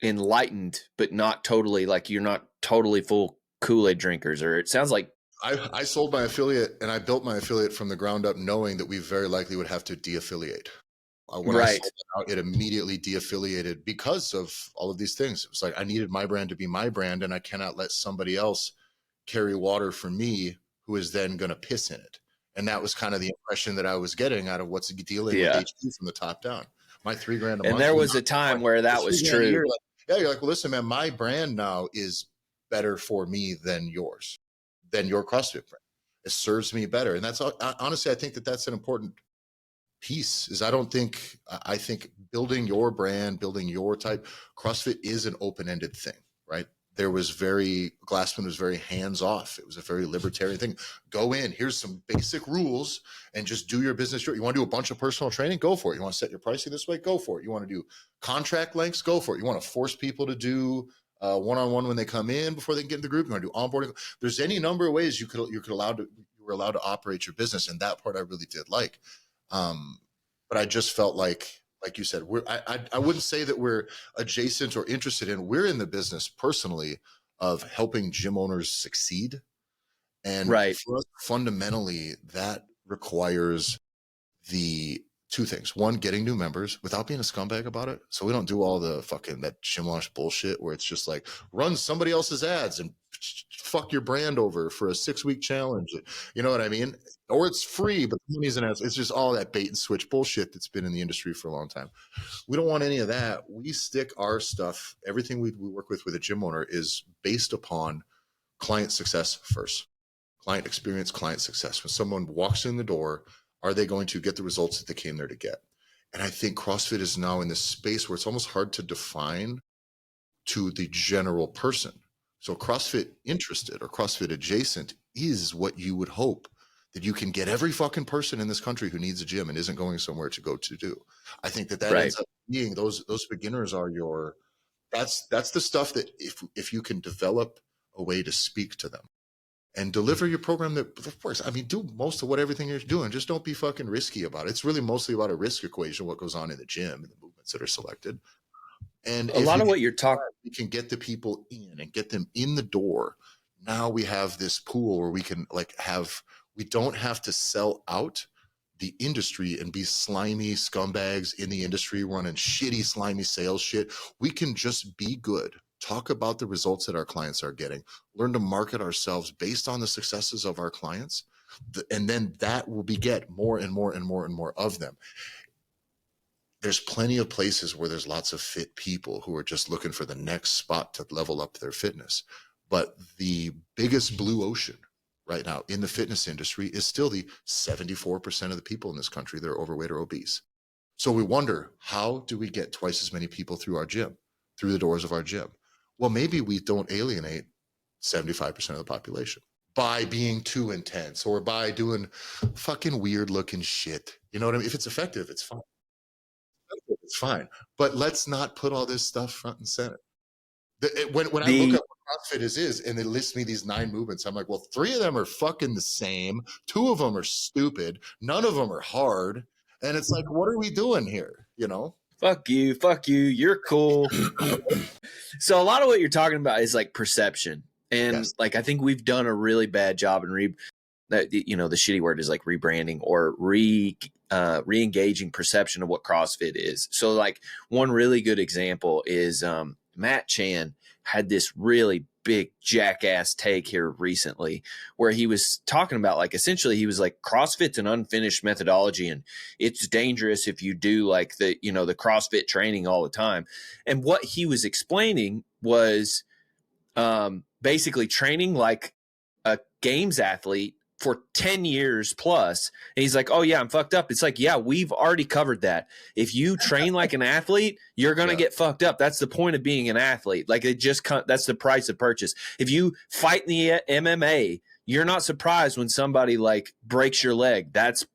enlightened, but not totally, like, you're not totally full Kool-Aid drinkers, or it sounds like. I sold my affiliate, and I built my affiliate from the ground up, knowing that we very likely would have to de-affiliate. When I sold it out, it immediately de-affiliated because of all of these things. It was like, I needed my brand to be my brand, and I cannot let somebody else carry water for me who is then going to piss in it. And that was kind of the impression that I was getting out of what's dealing with HQ from the top down. My $3,000 a month. And there was a time where that was true. You're like, well, listen, man, my brand now is better for me than yours, than your CrossFit brand. It serves me better. And that's honestly, I think that that's an important piece is I think building your brand, building your type, CrossFit is an open-ended thing, right? Glassman was very hands-off. It was a very libertarian thing. Go in, here's some basic rules and just do your business. You want to do a bunch of personal training? Go for it. You want to set your pricing this way? Go for it. You want to do contract lengths? Go for it. You want to force people to do one-on-one when they come in before they can get in the group? You want to do onboarding? There's any number of ways you were allowed to operate your business. And that part I really did like. But I just felt like you said, I wouldn't say that we're adjacent or interested in. We're in the business personally of helping gym owners succeed. And for us, fundamentally, that requires the two things. One, getting new members without being a scumbag about it. So we don't do all the fucking that gym launch bullshit where it's just like run somebody else's ads and fuck your brand over for a 6-week challenge. You know what I mean? Or it's free, but the money's in it. It's just all that bait and switch bullshit that's been in the industry for a long time. We don't want any of that. We stick our stuff, everything we work with a gym owner is based upon client success first. Client experience, client success. When someone walks in the door, are they going to get the results that they came there to get? And I think CrossFit is now in this space where it's almost hard to define to the general person. So CrossFit interested or CrossFit adjacent is what you would hope that you can get every fucking person in this country who needs a gym and isn't going somewhere to go to do. I think that ends up being those beginners are that's the stuff that if you can develop a way to speak to them and deliver your program that works. I mean, do most of what everything you're doing. Just don't be fucking risky about it. It's really mostly about a risk equation, what goes on in the gym and the movements that are selected. And a lot of what you're talking, we can get the people in and get them in the door. Now we have this pool where we can we don't have to sell out the industry and be slimy scumbags in the industry running shitty, slimy sales shit. We can just be good. Talk about the results that our clients are getting, learn to market ourselves based on the successes of our clients. And then that will beget more and more and more and more of them. There's plenty of places where there's lots of fit people who are just looking for the next spot to level up their fitness. But the biggest blue ocean right now in the fitness industry is still the 74% of the people in this country that are overweight or obese. So we wonder, how do we get twice as many people through the doors of our gym? Well, maybe we don't alienate 75% of the population by being too intense or by doing fucking weird looking shit. You know what I mean? If it's effective, it's fine. It's fine. But let's not put all this stuff front and center. When I look at what CrossFit is, and they list me these 9 movements, I'm like, well, 3 of them are fucking the same. 2 of them are stupid. None of them are hard. And it's like, what are we doing here? You know? Fuck you. You're cool. So a lot of what you're talking about is like perception. And like, I think we've done a really bad job in the shitty word is like rebranding or re-engaging perception of what CrossFit is. So like one really good example is Matt Chan had this really big jackass take here recently where he was talking about like essentially he was like CrossFit's an unfinished methodology and it's dangerous if you do like the CrossFit training all the time. And what he was explaining was basically training like a games athlete for 10 years plus. And he's like, oh yeah, I'm fucked up. It's like, yeah, we've already covered that. If you train like an athlete, you're going to get fucked up. That's the point of being an athlete. Like that's the price of purchase. If you fight in the MMA, you're not surprised when somebody like breaks your leg. That's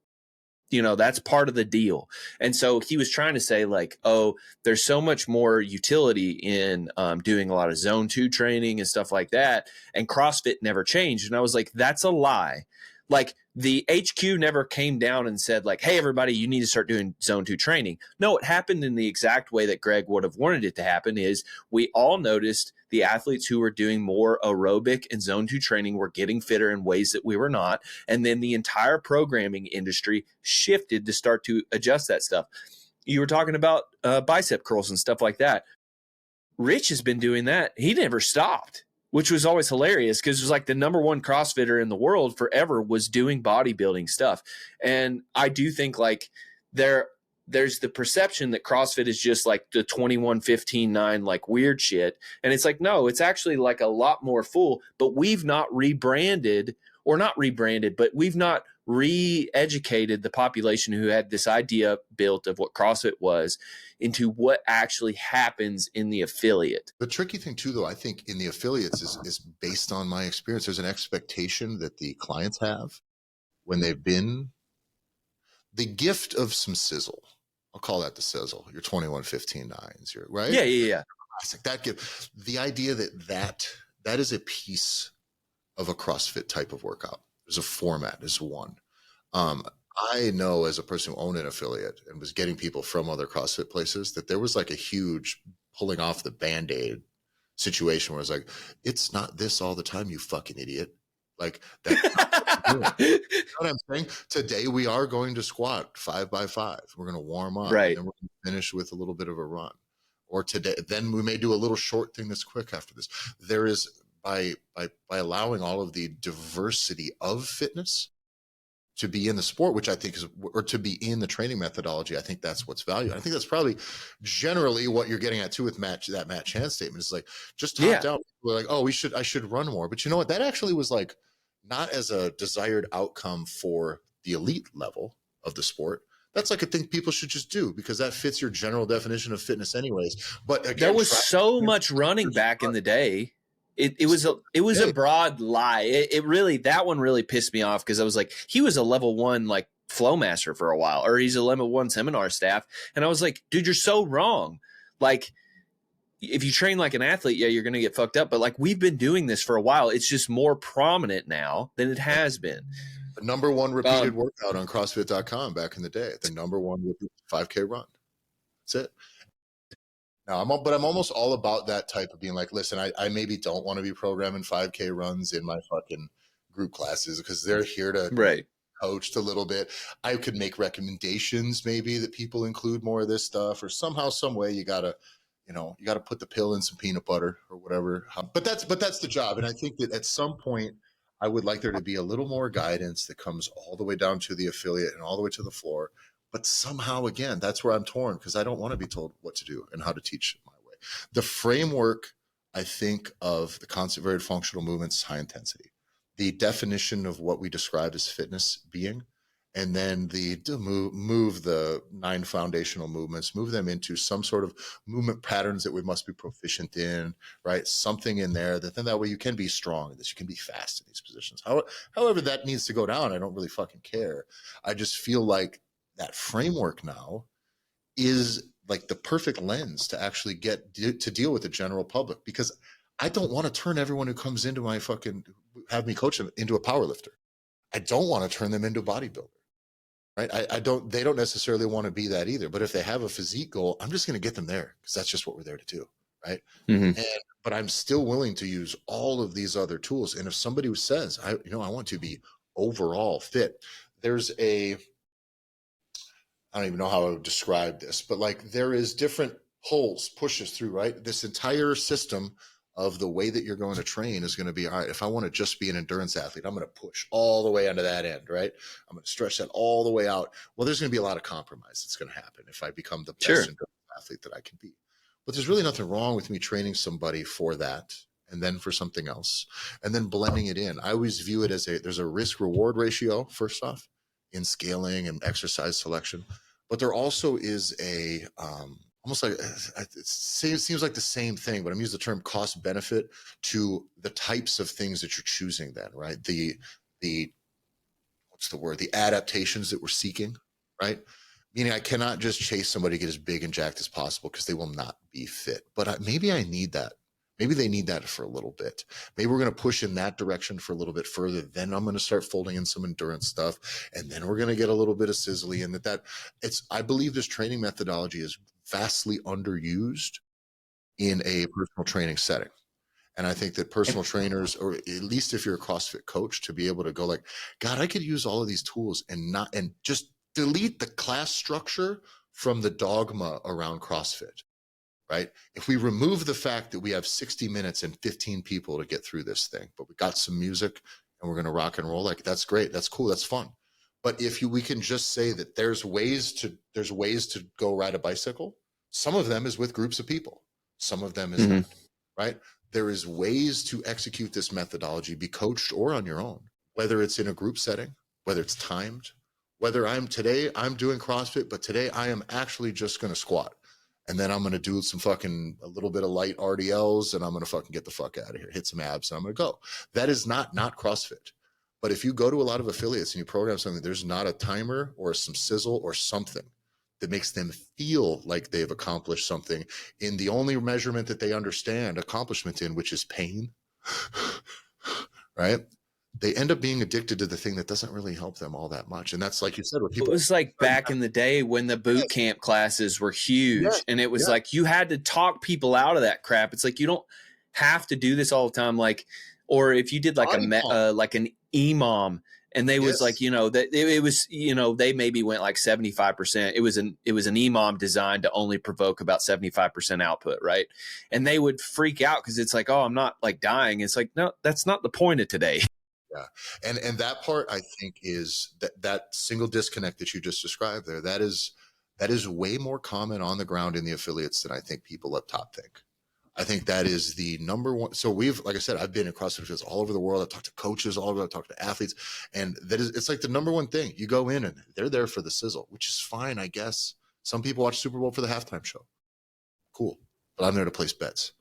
part of the deal. And so he was trying to say like, oh, there's so much more utility in doing a lot of zone 2 training and stuff like that. And CrossFit never changed. And I was like, that's a lie. Like the HQ never came down and said like, hey, everybody, you need to start doing zone 2 training. No, it happened in the exact way that Greg would have wanted it to happen is we all noticed the athletes who were doing more aerobic and zone 2 training were getting fitter in ways that we were not. And then the entire programming industry shifted to start to adjust that stuff. You were talking about bicep curls and stuff like that. Rich has been doing that. He never stopped, which was always hilarious because it was like the number 1 CrossFitter in the world forever was doing bodybuilding stuff. And I do think like there's the perception that CrossFit is just like the 21-15-9 like weird shit. And it's like, no, it's actually like a lot more full, but we've not rebranded, but we've not re-educated the population who had this idea built of what CrossFit was into what actually happens in the affiliate. The tricky thing too, though, I think in the affiliates is based on my experience. There's an expectation that the clients have when they've been the gift of some sizzle. I'll call that the sizzle. Your 21-15-9s, right? Yeah. That gift, the idea that is a piece of a CrossFit type of workout. There's a format, there's one. I know as a person who owned an affiliate and was getting people from other CrossFit places that there was like a huge pulling off the Band-Aid situation where it's like, it's not this all the time, you fucking idiot. Like that's not you know what I'm saying? Today we are going to squat 5 by 5. We're going to warm up, right? And then we're going to finish with a little bit of a run. Or today, then we may do a little short thing that's quick after this. There is by allowing all of the diversity of fitness to be in the sport, which I think is, or to be in the training methodology, I think that's what's valued. I think that's probably generally what you're getting at too with Matt Chan statement is like just topped out. We're like, oh, I should run more. But you know what? That actually was like not as a desired outcome for the elite level of the sport. That's like a thing people should just do because that fits your general definition of fitness anyways. But again, there was so much running back in the day. It was a broad lie. It really, that one really pissed me off because I was like, he was a level 1 like flow master for a while, or he's a level 1 seminar staff. And I was like, dude, you're so wrong. Like if you train like an athlete, yeah, you're going to get fucked up. But like we've been doing this for a while. It's just more prominent now than it has been. The number one repeated workout on CrossFit.com back in the day. The number one 5K run. That's it. Now I'm almost all about that type of being like, listen, I maybe don't want to be programming 5K runs in my fucking group classes because they're here to right. coached a little bit. I could make recommendations maybe that people include more of this stuff or somehow, some way you gotta put the pill in some peanut butter or whatever. But that's the job. And I think that at some point I would like there to be a little more guidance that comes all the way down to the affiliate and all the way to the floor. But somehow, again, that's where I'm torn because I don't want to be told what to do and how to teach my way. The framework, I think, of the concept varied functional movements, high intensity, the definition of what we describe as fitness being, and then move the 9 foundational movements, move them into some sort of movement patterns that we must be proficient in, right? Something in there that way you can be strong in this, you can be fast in these positions. However that needs to go down, I don't really fucking care. I just feel like that framework now is like the perfect lens to actually to deal with the general public, because I don't want to turn everyone who comes into my have me coach them into a power lifter. I don't want to turn them into a bodybuilder, right? They don't necessarily want to be that either, but if they have a physique goal, I'm just going to get them there because that's just what we're there to do. Right. Mm-hmm. But I'm still willing to use all of these other tools. And if somebody who says, I want to be overall fit, I don't even know how I would describe this, but like there is different pushes through, right? This entire system of the way that you're going to train is going to be, all right, if I want to just be an endurance athlete, I'm going to push all the way onto that end, right? I'm going to stretch that all the way out. Well, there's going to be a lot of compromise that's going to happen if I become the best endurance athlete that I can be. But there's really nothing wrong with me training somebody for that and then for something else and then blending it in. I always view it as there's a risk reward ratio, first off, in scaling and exercise selection, but there also is almost like it seems like the same thing, but I'm using the term cost benefit to the types of things that you're choosing then, right? The adaptations that we're seeking, right? Meaning I cannot just chase somebody to get as big and jacked as possible because they will not be fit. But maybe I need that. Maybe they need that for a little bit. Maybe we're going to push in that direction for a little bit further. Then I'm going to start folding in some endurance stuff. And then we're going to get a little bit of sizzly. And I believe this training methodology is vastly underused in a personal training setting. And I think that personal trainers, or at least if you're a CrossFit coach, to be able to go like, God, I could use all of these tools and just delete the class structure from the dogma around CrossFit. Right? If we remove the fact that we have 60 minutes and 15 people to get through this thing, but we got some music and we're going to rock and roll, like that's great. That's cool. That's fun. But if we can just say that there's ways to go ride a bicycle. Some of them is with groups of people. Some of them is not, right? There is ways to execute this methodology, be coached or on your own, whether it's in a group setting whether it's timed, whether I'm doing CrossFit, but today I am actually just going to squat. And then I'm going to do a little bit of light RDLs, and I'm going to fucking get the fuck out of here, hit some abs, and I'm going to go. That is not CrossFit. But if you go to a lot of affiliates and you program something, there's not a timer or some sizzle or something that makes them feel like they've accomplished something in the only measurement that they understand accomplishment in, which is pain, right? They end up being addicted to the thing that doesn't really help them all that much. And that's, like you said, it was like back in the day when the boot camp classes were huge, and it was like you had to talk people out of that crap. It's like you don't have to do this all the time. Like, or if you did like like an EMOM, and they was like, that it was, they maybe went like 75%. It was an EMOM designed to only provoke about 75% output, right? And they would freak out because it's like, oh, I'm not like dying. It's like, no, that's not the point of today. Yeah. And that part, I think, is that single disconnect that you just described there. That is way more common on the ground in the affiliates than I think people up top think. I think that is the number one. So like I said, I've been in CrossFit affiliates all over the world. I've talked to coaches all over, I've talked to athletes, and it's like the number one thing. You go in and they're there for the sizzle, which is fine, I guess. Some people watch Super Bowl for the halftime show. Cool. But I'm there to place bets.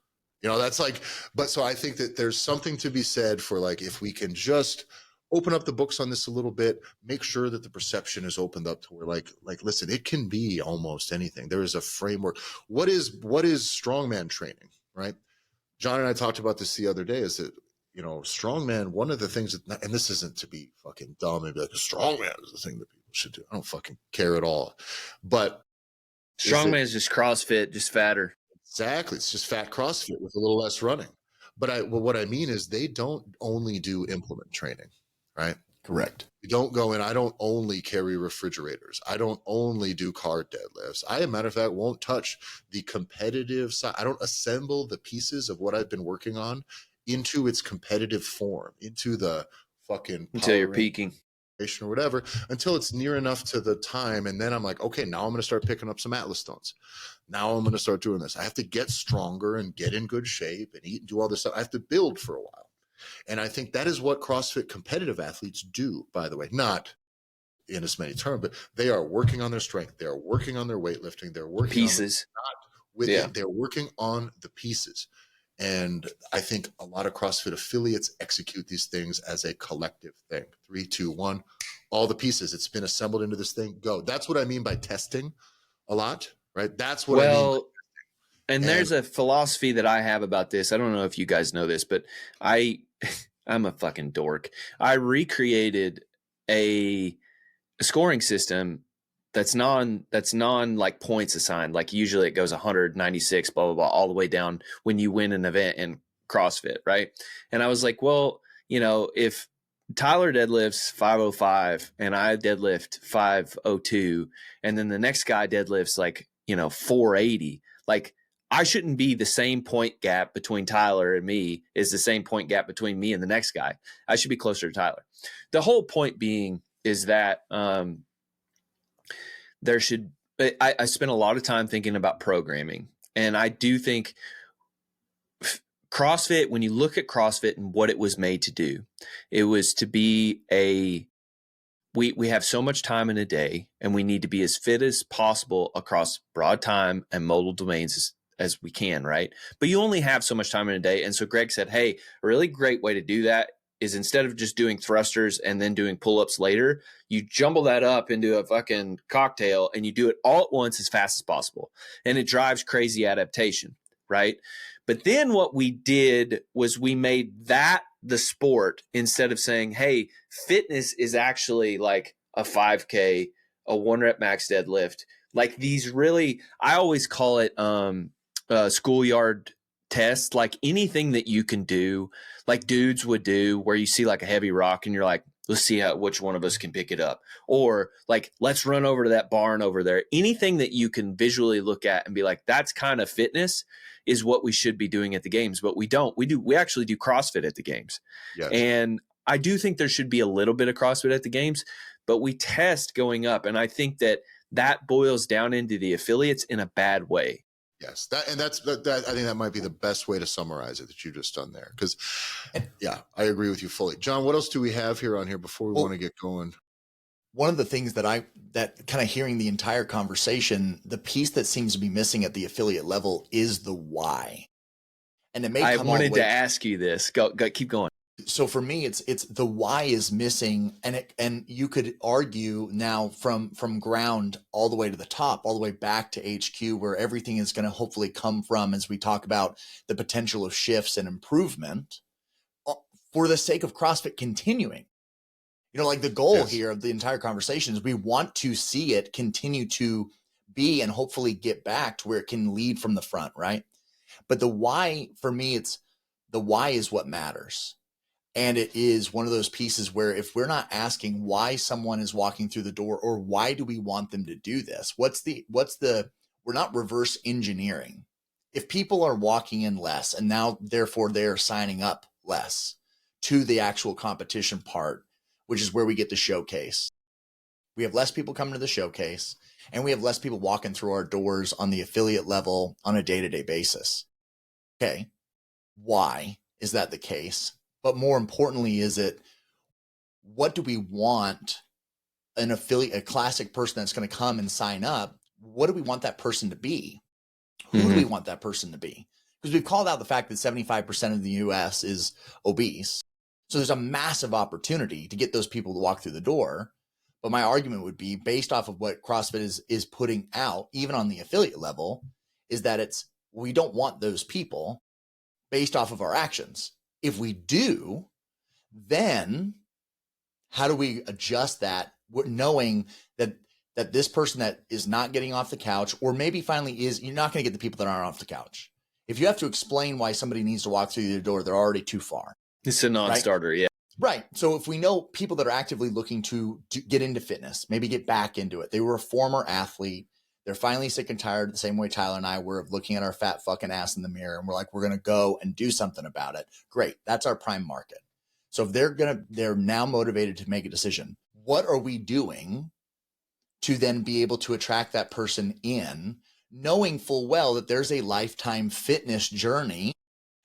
That's like, but so I think that there's something to be said for, like, if we can just open up the books on this a little bit, make sure that the perception is opened up to where like, listen, it can be almost anything. There is a framework. What is strongman training, right? John and I talked about this the other day, is that, strongman, one of the things that, and this isn't to be fucking dumb and be like, strongman is the thing that people should do. I don't fucking care at all. But strongman is just CrossFit, just fatter. Exactly. It's just fat CrossFit with a little less running. But what I mean is they don't only do implement training, right? Correct. You don't go in, I don't only carry refrigerators. I don't only do car deadlifts. I, as a matter of fact, won't touch the competitive side. I don't assemble the pieces of what I've been working on into its competitive form, into the fucking until you're peaking or whatever, until it's near enough to the time. And then I'm like, okay, now I'm going to start picking up some Atlas stones. Now I'm going to start doing this. I have to get stronger and get in good shape and eat and do all this stuff. I have to build for a while. And I think that is what CrossFit competitive athletes do, by the way, not in as many terms, but they are working on their strength. They're working on their weightlifting. They're working pieces. They're working on the pieces. And I think a lot of CrossFit affiliates execute these things as a collective thing. 3, 2, 1, all the pieces. It's been assembled into this thing. Go. That's what I mean by testing a lot, right? That's what I mean. And there's a philosophy that I have about this. I don't know if you guys know this, but I'm a fucking dork. I recreated a scoring system that's non like points assigned. Like usually it goes 196, blah, blah, blah, all the way down when you win an event in CrossFit. Right. And I was like, well, if Tyler deadlifts 505 and I deadlift 502, and then the next guy deadlifts 480, like I shouldn't be the same point gap between Tyler and me is the same point gap between me and the next guy. I should be closer to Tyler. The whole point being is that, I spent a lot of time thinking about programming, and I do think CrossFit, when you look at CrossFit and what it was made to do, it was to be we have so much time in a day, and we need to be as fit as possible across broad time and modal domains as we can, right? But you only have so much time in a day. And so Greg said, hey, a really great way to do that is instead of just doing thrusters and then doing pull-ups later, you jumble that up into a fucking cocktail and you do it all at once as fast as possible. And it drives crazy adaptation, right? But then what we did was we made that the sport, instead of saying, hey, fitness is actually like a 5K, a 1-rep max deadlift. Like these really, I always call it schoolyard test, like anything that you can do, like dudes would do, where you see like a heavy rock and you're like, let's see which one of us can pick it up. Or like, let's run over to that barn over there. Anything that you can visually look at and be like, that's kind of fitness is what we should be doing at the games. But we don't. We actually do CrossFit at the games. Yes. And I do think there should be a little bit of CrossFit at the games, but we test going up. And I think that boils down into the affiliates in a bad way. Yes, I think that might be the best way to summarize it that you just done there. Because, yeah, I agree with you fully. John, what else do we have here on here before we want to get going? one of the things that kind of hearing the entire conversation, the piece that seems to be missing at the affiliate level is the why. And it may I come all the wanted way to ask you this. Go, keep going. So for me, it's the why is missing, and you could argue now from ground all the way to the top, all the way back to HQ, where everything is going to hopefully come from as we talk about the potential of shifts and improvement for the sake of CrossFit continuing. You know, like the goal here of the entire conversation is we want to see it continue to be and hopefully get back to where it can lead from the front, right? But the why, for me, it's the why is what matters. And it is one of those pieces where if we're not asking why someone is walking through the door or why do we want them to do this, we're not reverse engineering. If people are walking in less and now therefore they're signing up less to the actual competition part, which is where we get to showcase. We have less people coming to the showcase and we have less people walking through our doors on the affiliate level on a day-to-day basis. Okay. Why is that the case? But more importantly, what do we want an affiliate, a classic person that's going to come and sign up? What do we want that person to be? Who do we want that person to be? Because we've called out the fact that 75% of the US is obese. So there's a massive opportunity to get those people to walk through the door. But my argument would be based off of what CrossFit is putting out, even on the affiliate level, is that we don't want those people based off of our actions. If we do, then how do we adjust that, knowing that this person that is not getting off the couch, or maybe finally you're not going to get the people that aren't off the couch. If you have to explain why somebody needs to walk through the door, they're already too far. It's a non-starter, right? Yeah. Right. So if we know people that are actively looking to get into fitness, maybe get back into it, they were a former athlete, they're finally sick and tired, the same way Tyler and I were, of looking at our fat fucking ass in the mirror, and we're like, we're going to go and do something about it. Great. That's our prime market. So if they're now motivated to make a decision, what are we doing to then be able to attract that person in, knowing full well that there's a lifetime fitness journey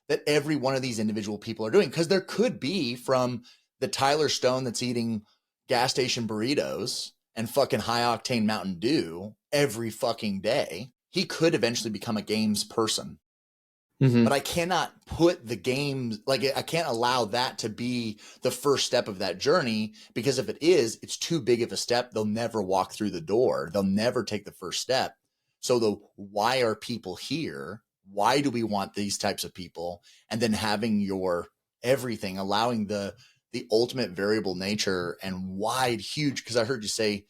that every one of these individual people are doing? Because there could be, from the Tyler Stone that's eating gas station burritos and fucking high octane Mountain Dew every fucking day, he could eventually become a games person. But I cannot put the games, like I can't allow that to be the first step of that journey, because if it is, it's too big of a step. They'll never walk through the door. They'll never take the first step. So why are people here? Why do we want these types of people? And then having your everything, allowing the ultimate variable nature and wide, huge, because I heard you say,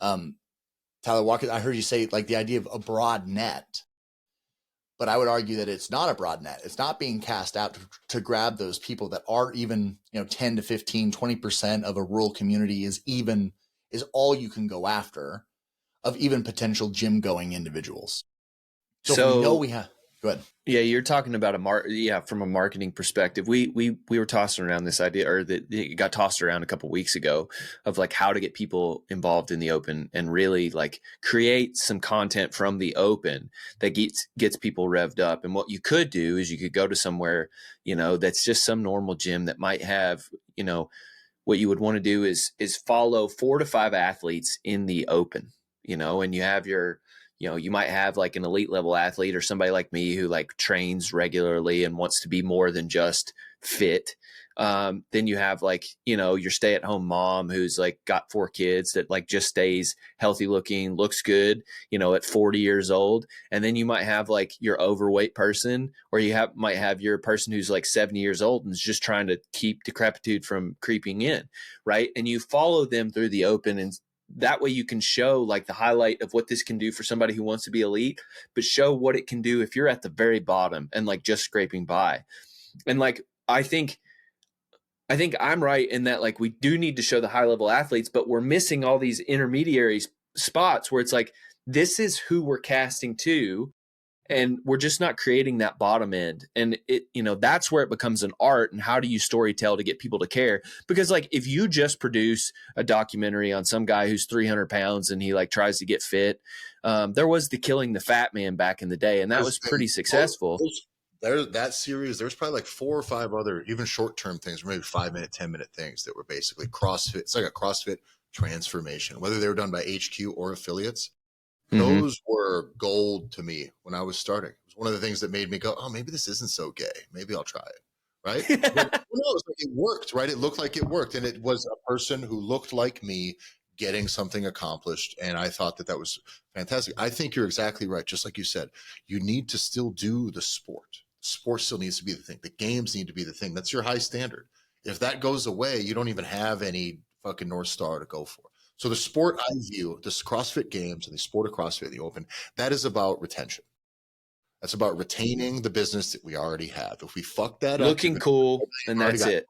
Tyler Watkins, I heard you say like the idea of a broad net. But I would argue that it's not a broad net. It's not being cast out to grab those people that are even, 10 to 15, 20% of a rural community is all you can go after of even potential gym going individuals. So we know we have, go ahead. Yeah, you're talking about from a marketing perspective. We were tossing around this idea, or that it got tossed around a couple of weeks ago, of like how to get people involved in the open and really like create some content from the open that gets people revved up. And what you could do is you could go to somewhere, that's just some normal gym that might have, what you would want to do is follow 4 to 5 athletes in the open, and you have your, you might have like an elite level athlete or somebody like me who like trains regularly and wants to be more than just fit. Then you have like, your stay at home mom who's like got 4 kids that like just stays healthy looking, looks good, at 40 years old. And then you might have like your overweight person, or might have your person who's like 70 years old and is just trying to keep decrepitude from creeping in. Right. And you follow them through the open, and that way you can show like the highlight of what this can do for somebody who wants to be elite, but show what it can do if you're at the very bottom and like just scraping by. And like, I think I'm right in that like we do need to show the high level athletes, but we're missing all these intermediary spots where it's like, this is who we're casting to, and we're just not creating that bottom end. And it, that's where it becomes an art. And how do you storytell to get people to care? Because like, if you just produce a documentary on some guy who's 300 pounds and he like tries to get fit, there was the Killing the Fat Man back in the day, and that was pretty successful. That series, there's probably like 4 or 5 other even short-term things, maybe 5-minute, 10-minute things that were basically CrossFit. It's like a CrossFit transformation, whether they were done by HQ or affiliates. Mm-hmm. Those were gold to me when I was starting. It was one of the things that made me go, oh, maybe this isn't so gay. Maybe I'll try it. Right? It worked, right? It looked like it worked. And it was a person who looked like me getting something accomplished. And I thought that was fantastic. I think you're exactly right. Just like you said, you need to still do the sport. Sport still needs to be the thing. The games need to be the thing. That's your high standard. If that goes away, you don't even have any fucking North Star to go for. So the sport I view, this CrossFit Games and the sport of CrossFit, the Open, that is about retention. That's about retaining the business that we already have. If we fuck that up, looking cool, and that's it.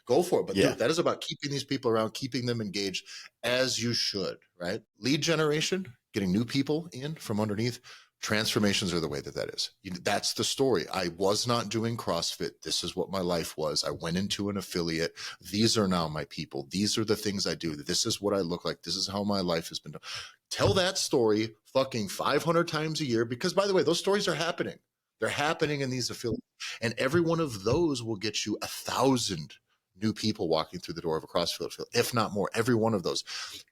Go for it. But dude, that is about keeping these people around, keeping them engaged as you should, right? Lead generation, getting new people in from underneath. Transformations are the way that is. That's the story. I was not doing CrossFit. This is what my life was. I went into an affiliate. These are now my people. These are the things I do. This is what I look like. This is how my life has been done. Tell that story fucking 500 times a year, because by the way, those stories are happening. They're happening in these affiliates. And every one of those will get you 1,000 new people walking through the door of a CrossFit field, if not more. Every one of those.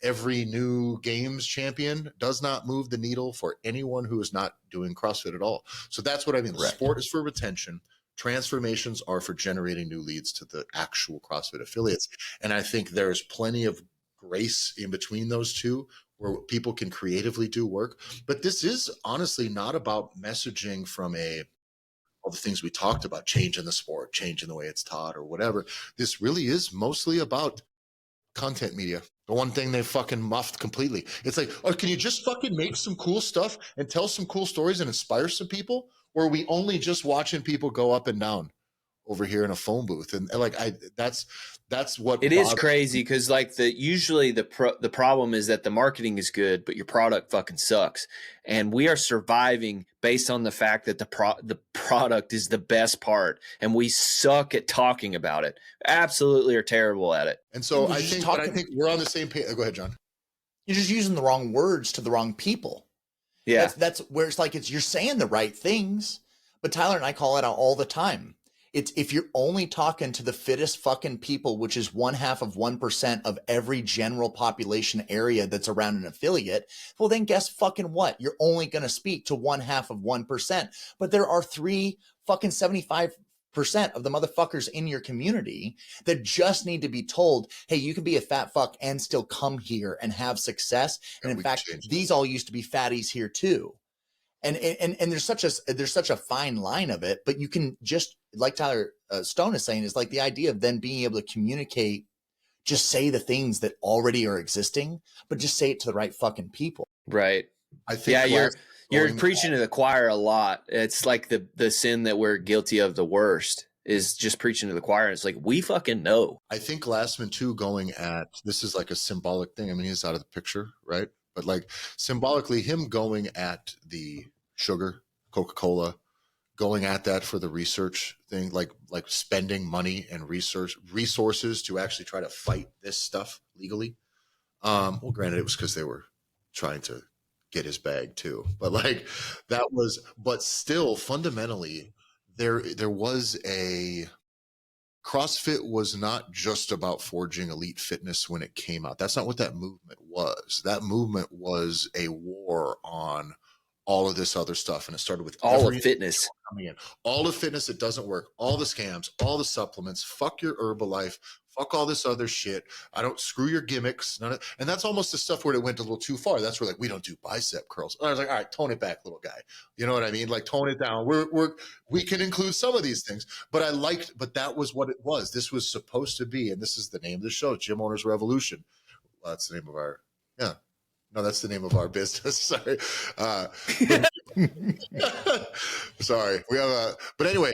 Every new games champion does not move the needle for anyone who is not doing CrossFit at all. So that's what I mean. The sport is for retention. Transformations are for generating new leads to the actual CrossFit affiliates. And I think there's plenty of grace in between those two where people can creatively do work. But this is honestly not about messaging from all the things we talked about, changing the sport, changing the way it's taught or whatever. This really is mostly about content media. The one thing they fucking muffed completely. It's like, oh, can you just fucking make some cool stuff and tell some cool stories and inspire some people? Or are we only just watching people go up and down over here in a phone booth? And like, that's what it is crazy, because like usually the problem is that the marketing is good, but your product fucking sucks. And we are surviving based on the fact that the product is the best part, and we suck at talking about it. Absolutely are terrible at it. And so I think we're on the same page. Go ahead, John. You're just using the wrong words to the wrong people. Yeah. That's where it's like, you're saying the right things, but Tyler and I call it out all the time. It's if you're only talking to the fittest fucking people, which is 0.5% of every general population area that's around an affiliate, well, then guess fucking what? You're only going to speak to 0.5%. But there are 75% of the motherfuckers in your community that just need to be told, hey, you can be a fat fuck and still come here and have success. And in fact, these all used to be fatties here too. And there's such a fine line of it, but you can just, like Tyler Stone is saying, is like the idea of then being able to communicate, just say the things that already are existing, but just say it to the right fucking people. Right. I think you're preaching to the choir a lot. It's like the sin that we're guilty of the worst is just preaching to the choir. It's like, we fucking know. I think Glassman too, going at, this is like a symbolic thing. I mean, he's out of the picture, right? But like symbolically, him going at the sugar, Coca-Cola, going at that for the research thing, like spending money and resources to actually try to fight this stuff legally. Well, granted, it was because they were trying to get his bag too, but like but still fundamentally there was CrossFit was not just about forging elite fitness when it came out. That's not what that movement was. That movement was a war on all of this other stuff. And it started with all of fitness coming in, all of fitness that doesn't work, all the scams, all the supplements, fuck your Herbalife, fuck all this other shit. I don't screw your gimmicks. And that's almost the stuff where it went a little too far. That's where like, we don't do bicep curls. And I was like, all right, tone it back, little guy. You know what I mean? Like tone it down. We can include some of these things, but but that was what it was. This was supposed to be. And this is the name of the show, Gym Owners Revolution. Well, that's the name of no, that's the name of our business. Sorry. Sorry. We have but anyway,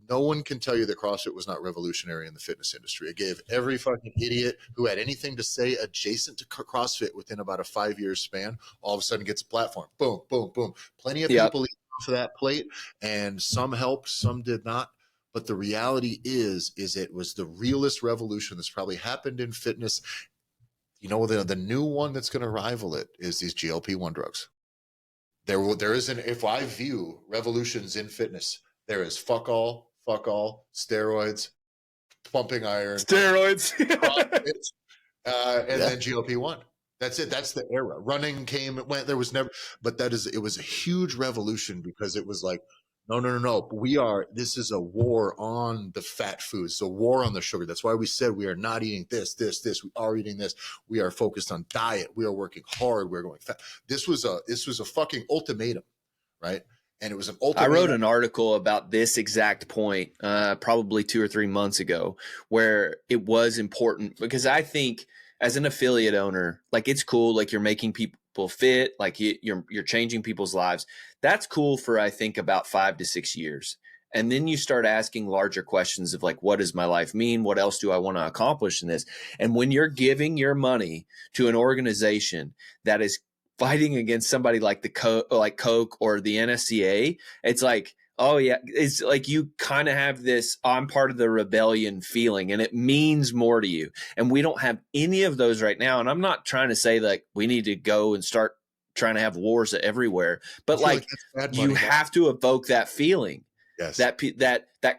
no one can tell you that CrossFit was not revolutionary in the fitness industry. It gave every fucking idiot who had anything to say adjacent to CrossFit within about a 5-year span, all of a sudden gets a platform. Boom, boom, boom. Plenty of people eat off of that plate, and some helped, some did not. But the reality is it was the realest revolution that's probably happened in fitness. You know, the new one that's going to rival it is these GLP-1 drugs. There is if I view revolutions in fitness, there is fuck all, steroids, pumping iron, steroids, and then GLP-1. That's it. That's the era. Running came, it went. There was never, but it was a huge revolution because it was like, no. This is a war on the fat foods, so war on the sugar. That's why we said we are not eating this. We are eating this. We are focused on diet. We are working hard. We're going fat. This was a fucking ultimatum, right? And it was an ultimatum. I wrote an article about this exact point, probably 2 or 3 months ago, where it was important because I think as an affiliate owner, like it's cool, like you're making people fit, like you're changing people's lives. That's cool for, I think, about 5 to 6 years. And then you start asking larger questions of like, what does my life mean? What else do I want to accomplish in this? And when you're giving your money to an organization that is fighting against somebody like Coke or the NSCA, it's like, oh yeah, it's like you kind of have this I'm part of the rebellion feeling, and it means more to you. And we don't have any of those right now. And I'm not trying to say like we need to go and start trying to have wars everywhere, but like you have to evoke that feeling. Yes. That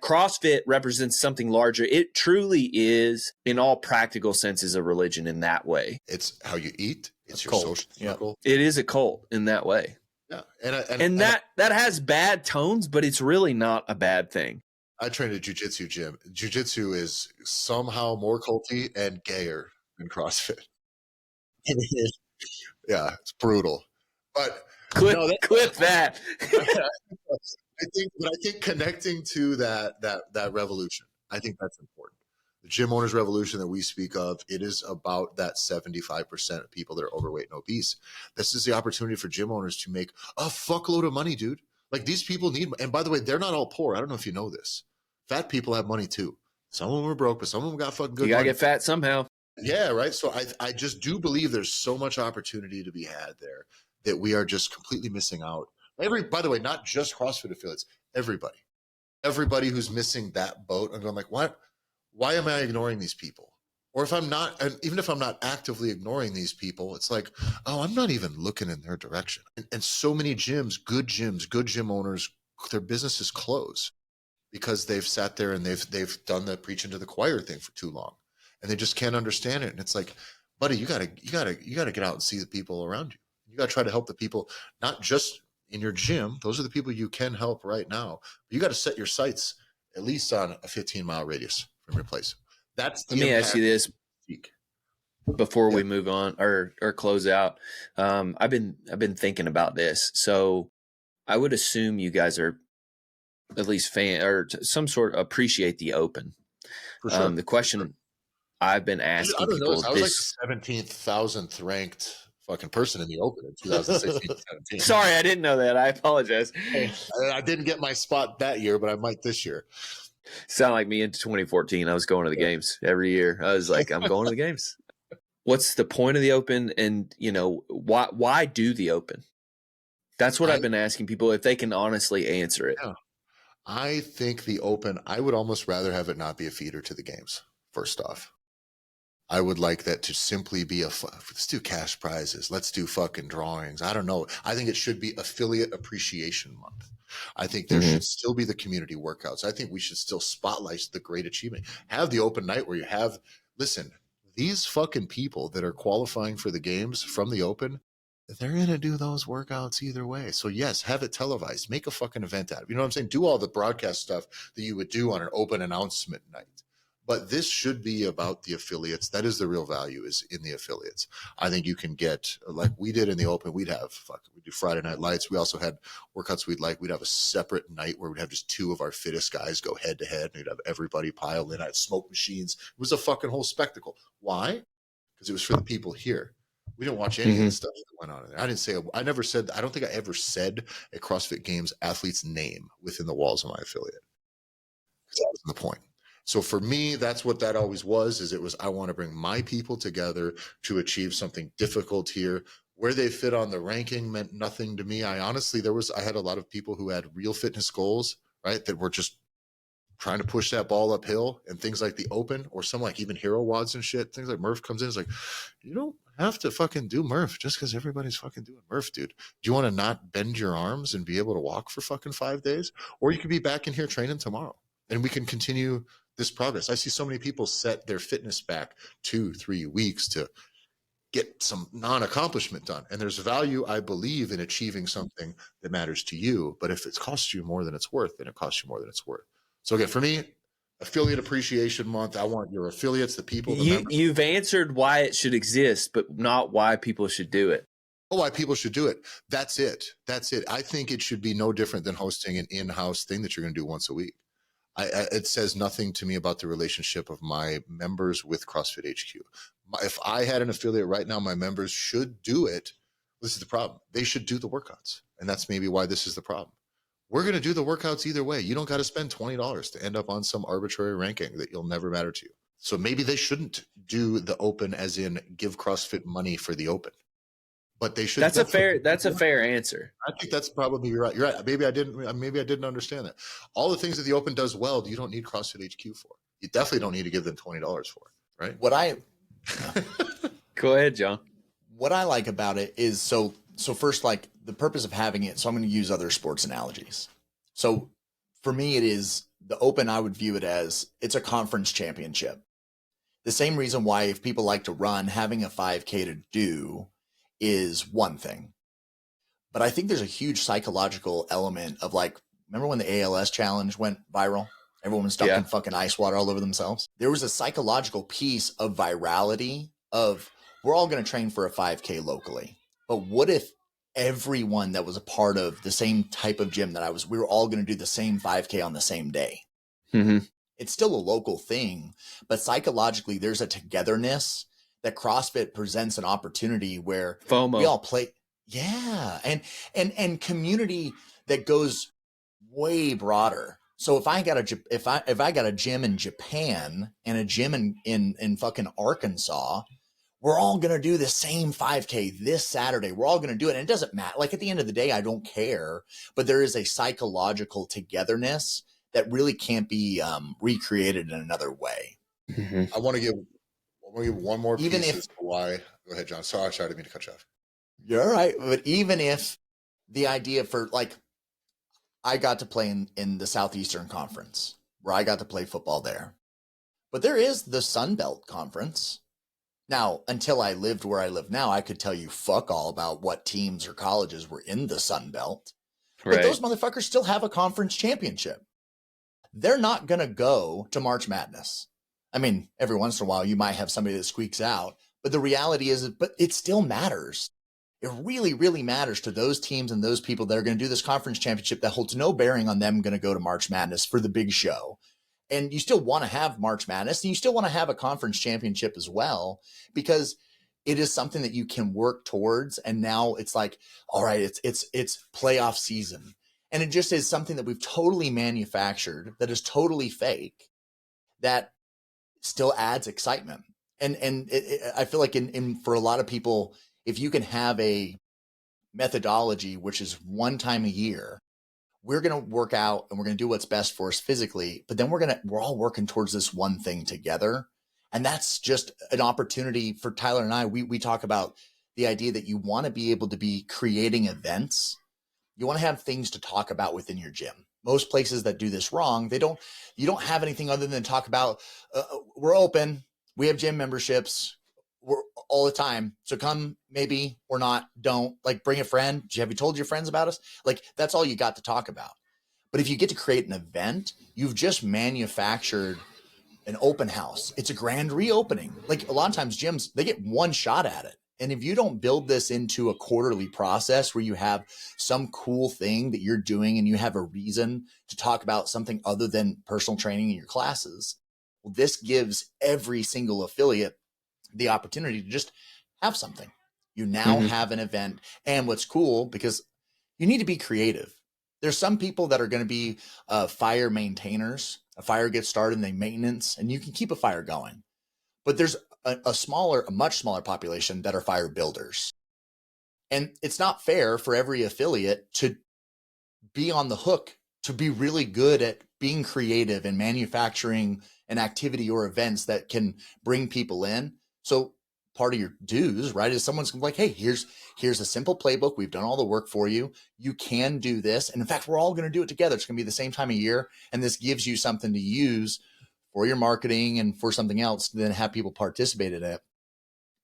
CrossFit represents something larger. It truly is, in all practical senses, a religion in that way. It's how you eat. It's your cult. social circle. It is a cult in that way. Yeah, and that has bad tones, but it's really not a bad thing. I trained at jiu-jitsu gym. Jiu-jitsu is somehow more culty and gayer than CrossFit. Yeah, it's brutal. But clip that. I think connecting to that revolution, I think that's important. The gym owners revolution that we speak of, it is about that 75% of people that are overweight and obese. This is the opportunity for gym owners to make a fuckload of money, dude. Like these people need, and by the way, they're not all poor. I don't know if you know this. Fat people have money too. Some of them are broke, but some of them got fucking good money. You gotta get fat somehow. Yeah, right. So I just do believe there's so much opportunity to be had there that we are just completely missing out. By the way, not just CrossFit affiliates, everybody who's missing that boat and going like, why am I ignoring these people? Or if I'm not, and even if I'm not actively ignoring these people, it's like, oh, I'm not even looking in their direction. And so many gyms, good gym owners, their businesses close because they've sat there and they've done the preaching to the choir thing for too long, and they just can't understand it. And it's like, buddy, you gotta get out and see the people around you. You gotta try to help the people, not just in your gym. Those are the people you can help right now. But you got to set your sights at least on a 15-mile radius from your place. Let me ask you this before we move on or close out. I've been thinking about this. So I would assume you guys are at least fan or some sort of appreciate the open. For sure. The question I've been asking people. I was like the 17,000th ranked fucking person in the open in 2016-17. Sorry, I didn't know that. I apologize. I didn't get my spot that year, but I might this year. Sound like me in 2014. I was going to the games every year. I was like, I'm going to the games. What's the point of the open? And why do the open? That's what I've been asking people if they can honestly answer it. Yeah. I think the open, I would almost rather have it not be a feeder to the games. First off, I would like that to simply be let's do cash prizes. Let's do fucking drawings. I don't know. I think it should be affiliate appreciation month. I think there should still be the community workouts. I think we should still spotlight the great achievement. Have the open night where you listen, these fucking people that are qualifying for the games from the open, they're going to do those workouts either way. So yes, have it televised, make a fucking event out of it. You know what I'm saying? Do all the broadcast stuff that you would do on an open announcement night. But this should be about the affiliates. That is the real value, is in the affiliates. I think you can get, like we did in the open, we'd do Friday night lights. We also had workouts we'd have a separate night where we'd have just two of our fittest guys go head to head, and we'd have everybody pile in. I had smoke machines. It was a fucking whole spectacle. Why? Because it was for the people here. We didn't watch any of the stuff that went on in there. I don't think I ever said a CrossFit Games athlete's name within the walls of my affiliate. Because that was the point. So for me, that's what that always was, I want to bring my people together to achieve something difficult here. Where they fit on the ranking meant nothing to me. I had a lot of people who had real fitness goals, right? That were just trying to push that ball uphill, and things like the open or some like even hero wads and shit. Things like Murph comes in. It's like, you don't have to fucking do Murph just because everybody's fucking doing Murph, dude. Do you want to not bend your arms and be able to walk for fucking 5 days? Or you could be back in here training tomorrow and we can continue this progress. I see so many people set their fitness back 2-3 weeks to get some non-accomplishment done. And there's value, I believe, in achieving something that matters to you. But if it costs you more than it's worth, then it costs you more than it's worth. So again, for me, Affiliate Appreciation Month, I want your affiliates, the people, the members. You've answered why it should exist, but not why people should do it. Oh, why people should do it. That's it. That's it. I think it should be no different than hosting an in-house thing that you're going to do once a week. It says nothing to me about the relationship of my members with CrossFit HQ. If I had an affiliate right now, my members should do it. This is the problem. They should do the workouts. And that's maybe why this is the problem. We're going to do the workouts either way. You don't got to spend $20 to end up on some arbitrary ranking that you'll never matter to you. So maybe they shouldn't do the open as in give CrossFit money for the open. But they should. That's a fair answer. I think that's probably you're right. You're right. Maybe I didn't understand that. All the things that the Open does well, you don't need CrossFit HQ for. You definitely don't need to give them $20 for, right? Go ahead, John. What I like about it is so first, like the purpose of having it. So I'm going to use other sports analogies. So for me, it is the Open. I would view it as it's a conference championship. The same reason why if people like to run, having a 5K to do is one thing. But I think there's a huge psychological element of like, remember when the ALS challenge went viral? Everyone was stuck in fucking ice water all over themselves. There was a psychological piece of virality of we're all going to train for a 5K locally. But what if everyone that was a part of the same type of gym that we were all going to do the same 5K on the same day? Mm-hmm. It's still a local thing, but psychologically there's a togetherness that CrossFit presents an opportunity where FOMO. We all play. Yeah. And community that goes way broader. So if I got a gym in Japan and a gym in fucking Arkansas, we're all going to do the same 5K this Saturday. We're all going to do it. And it doesn't matter. Like at the end of the day, I don't care, but there is a psychological togetherness that really can't be recreated in another way. Mm-hmm. I want to give one more piece as to why. Go ahead, John. Sorry, I didn't mean to cut you off. You're all right. But even if the idea for like, I got to play in the Southeastern Conference where I got to play football there. But there is the Sun Belt Conference. Now, until I lived where I live now, I could tell you fuck all about what teams or colleges were in the Sun Belt. But those motherfuckers still have a conference championship. They're not going to go to March Madness. I mean, every once in a while, you might have somebody that squeaks out, but the reality is, but it still matters. It really, really matters to those teams and those people that are going to do this conference championship that holds no bearing on them going to go to March Madness for the big show. And you still want to have March Madness and you still want to have a conference championship as well, because it is something that you can work towards. And now it's like, all right, it's playoff season. And it just is something that we've totally manufactured that is totally fake that still adds excitement. And I feel like for a lot of people, if you can have a methodology, which is one time a year, we're going to work out and we're going to do what's best for us physically, but then we're all working towards this one thing together. And that's just an opportunity for Tyler and I. We talk about the idea that you want to be able to be creating events. You want to have things to talk about within your gym. Most places that do this wrong, you don't have anything other than talk about, we're open. We have gym memberships. We're all the time. So come maybe or not, don't like bring a friend. Have you told your friends about us? Like that's all you got to talk about. But if you get to create an event, you've just manufactured an open house. It's a grand reopening. Like a lot of times gyms, they get one shot at it. And if you don't build this into a quarterly process where you have some cool thing that you're doing and you have a reason to talk about something other than personal training in your classes, well, this gives every single affiliate the opportunity to just have something. You now have an event. And what's cool, because you need to be creative. There's some people that are going to be fire maintainers. A fire gets started and they maintenance, and you can keep a fire going. But there's a much smaller population that are fire builders. And it's not fair for every affiliate to be on the hook to be really good at being creative and manufacturing an activity or events that can bring people in. So part of your dues, right, is someone's like, hey, here's a simple playbook. We've done all the work for you. You can do this. And in fact, we're all going to do it together. It's going to be the same time of year. And this gives you something to use for your marketing and for something else, then have people participate in it.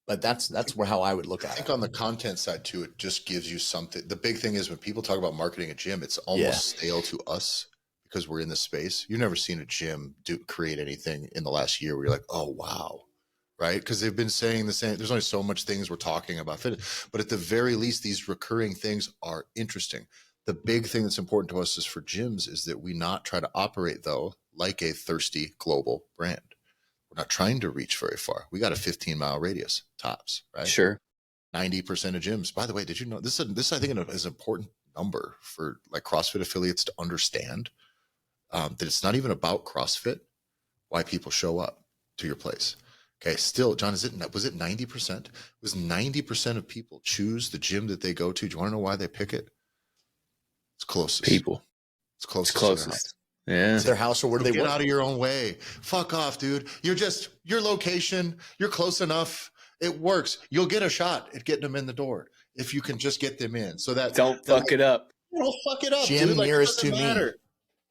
But that's where how I would look at it. I think on the content side too, it just gives you something. The big thing is when people talk about marketing a gym, it's almost stale to us because we're in this space. You've never seen a gym create anything in the last year where you're like, oh, wow. Right? Because they've been saying the same. There's only so much things we're talking about fitness, but at the very least, these recurring things are interesting. The big thing that's important to us is for gyms is that we not try to operate though like a thirsty global brand. We're not trying to reach very far. We got a 15-mile radius tops, right? Sure. 90% of gyms. By the way, did you know this? I think is an important number for like CrossFit affiliates to understand that it's not even about CrossFit. Why people show up to your place. Okay, still, John, was it 90%? It was 90% of people choose the gym that they go to. Do you want to know why they pick it? It's closest. People. It's closest. It's closest. Yeah. It's their house, or where do they get work? Out of your own way. Fuck off, dude. You're just your location. You're close enough. It works. You'll get a shot at getting them in the door if you can just get them in. So that don't fuck it up. Don't fuck it up. Gym dude. nearest to me.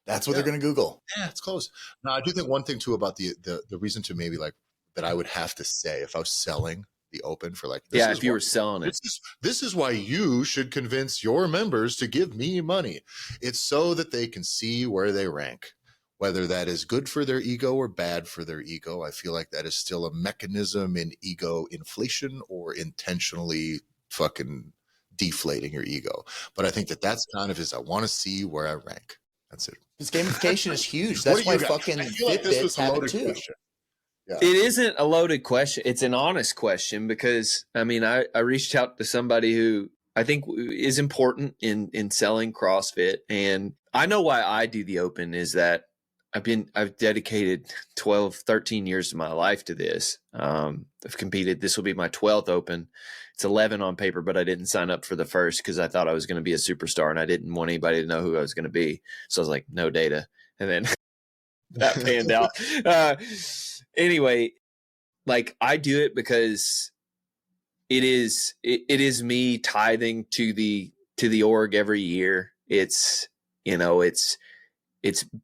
That's what they're going to Google. Yeah, it's close. Now, I do think one thing too about the reason to maybe like that I would have to say if I was selling the open for like, if you were selling it, this is why you should convince your members to give me money. It's so that they can see where they rank, whether that is good for their ego or bad for their ego. I feel like that is still a mechanism in ego inflation or intentionally fucking deflating your ego. But I think that's kind of I want to see where I rank. That's it. This gamification is huge. That's why fucking Fitbits have it too. Question. Yeah. It isn't a loaded question. It's an honest question because, I mean, I reached out to somebody who I think is important in selling CrossFit. And I know why I do the open is that I've dedicated 12, 13 years of my life to this. I've competed. This will be my 12th open. It's 11 on paper, but I didn't sign up for the first because I thought I was going to be a superstar and I didn't want anybody to know who I was going to be. So I was like, no data. And then that panned out. Anyway, like I do it because it is me tithing to the org every year. It's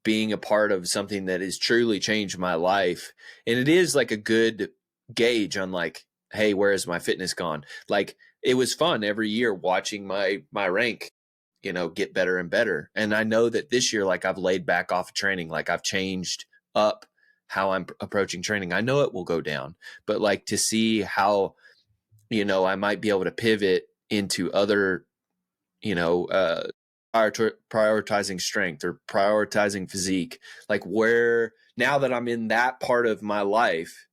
being a part of something that has truly changed my life. And it is like a good gauge on like, hey, where has my fitness gone? Like it was fun every year watching my rank, get better and better. And I know that this year, like I've laid back off of training, like I've changed up how I'm approaching training. I know it will go down, but like to see how, I might be able to pivot into other, prioritizing strength or prioritizing physique, like where now that I'm in that part of my life,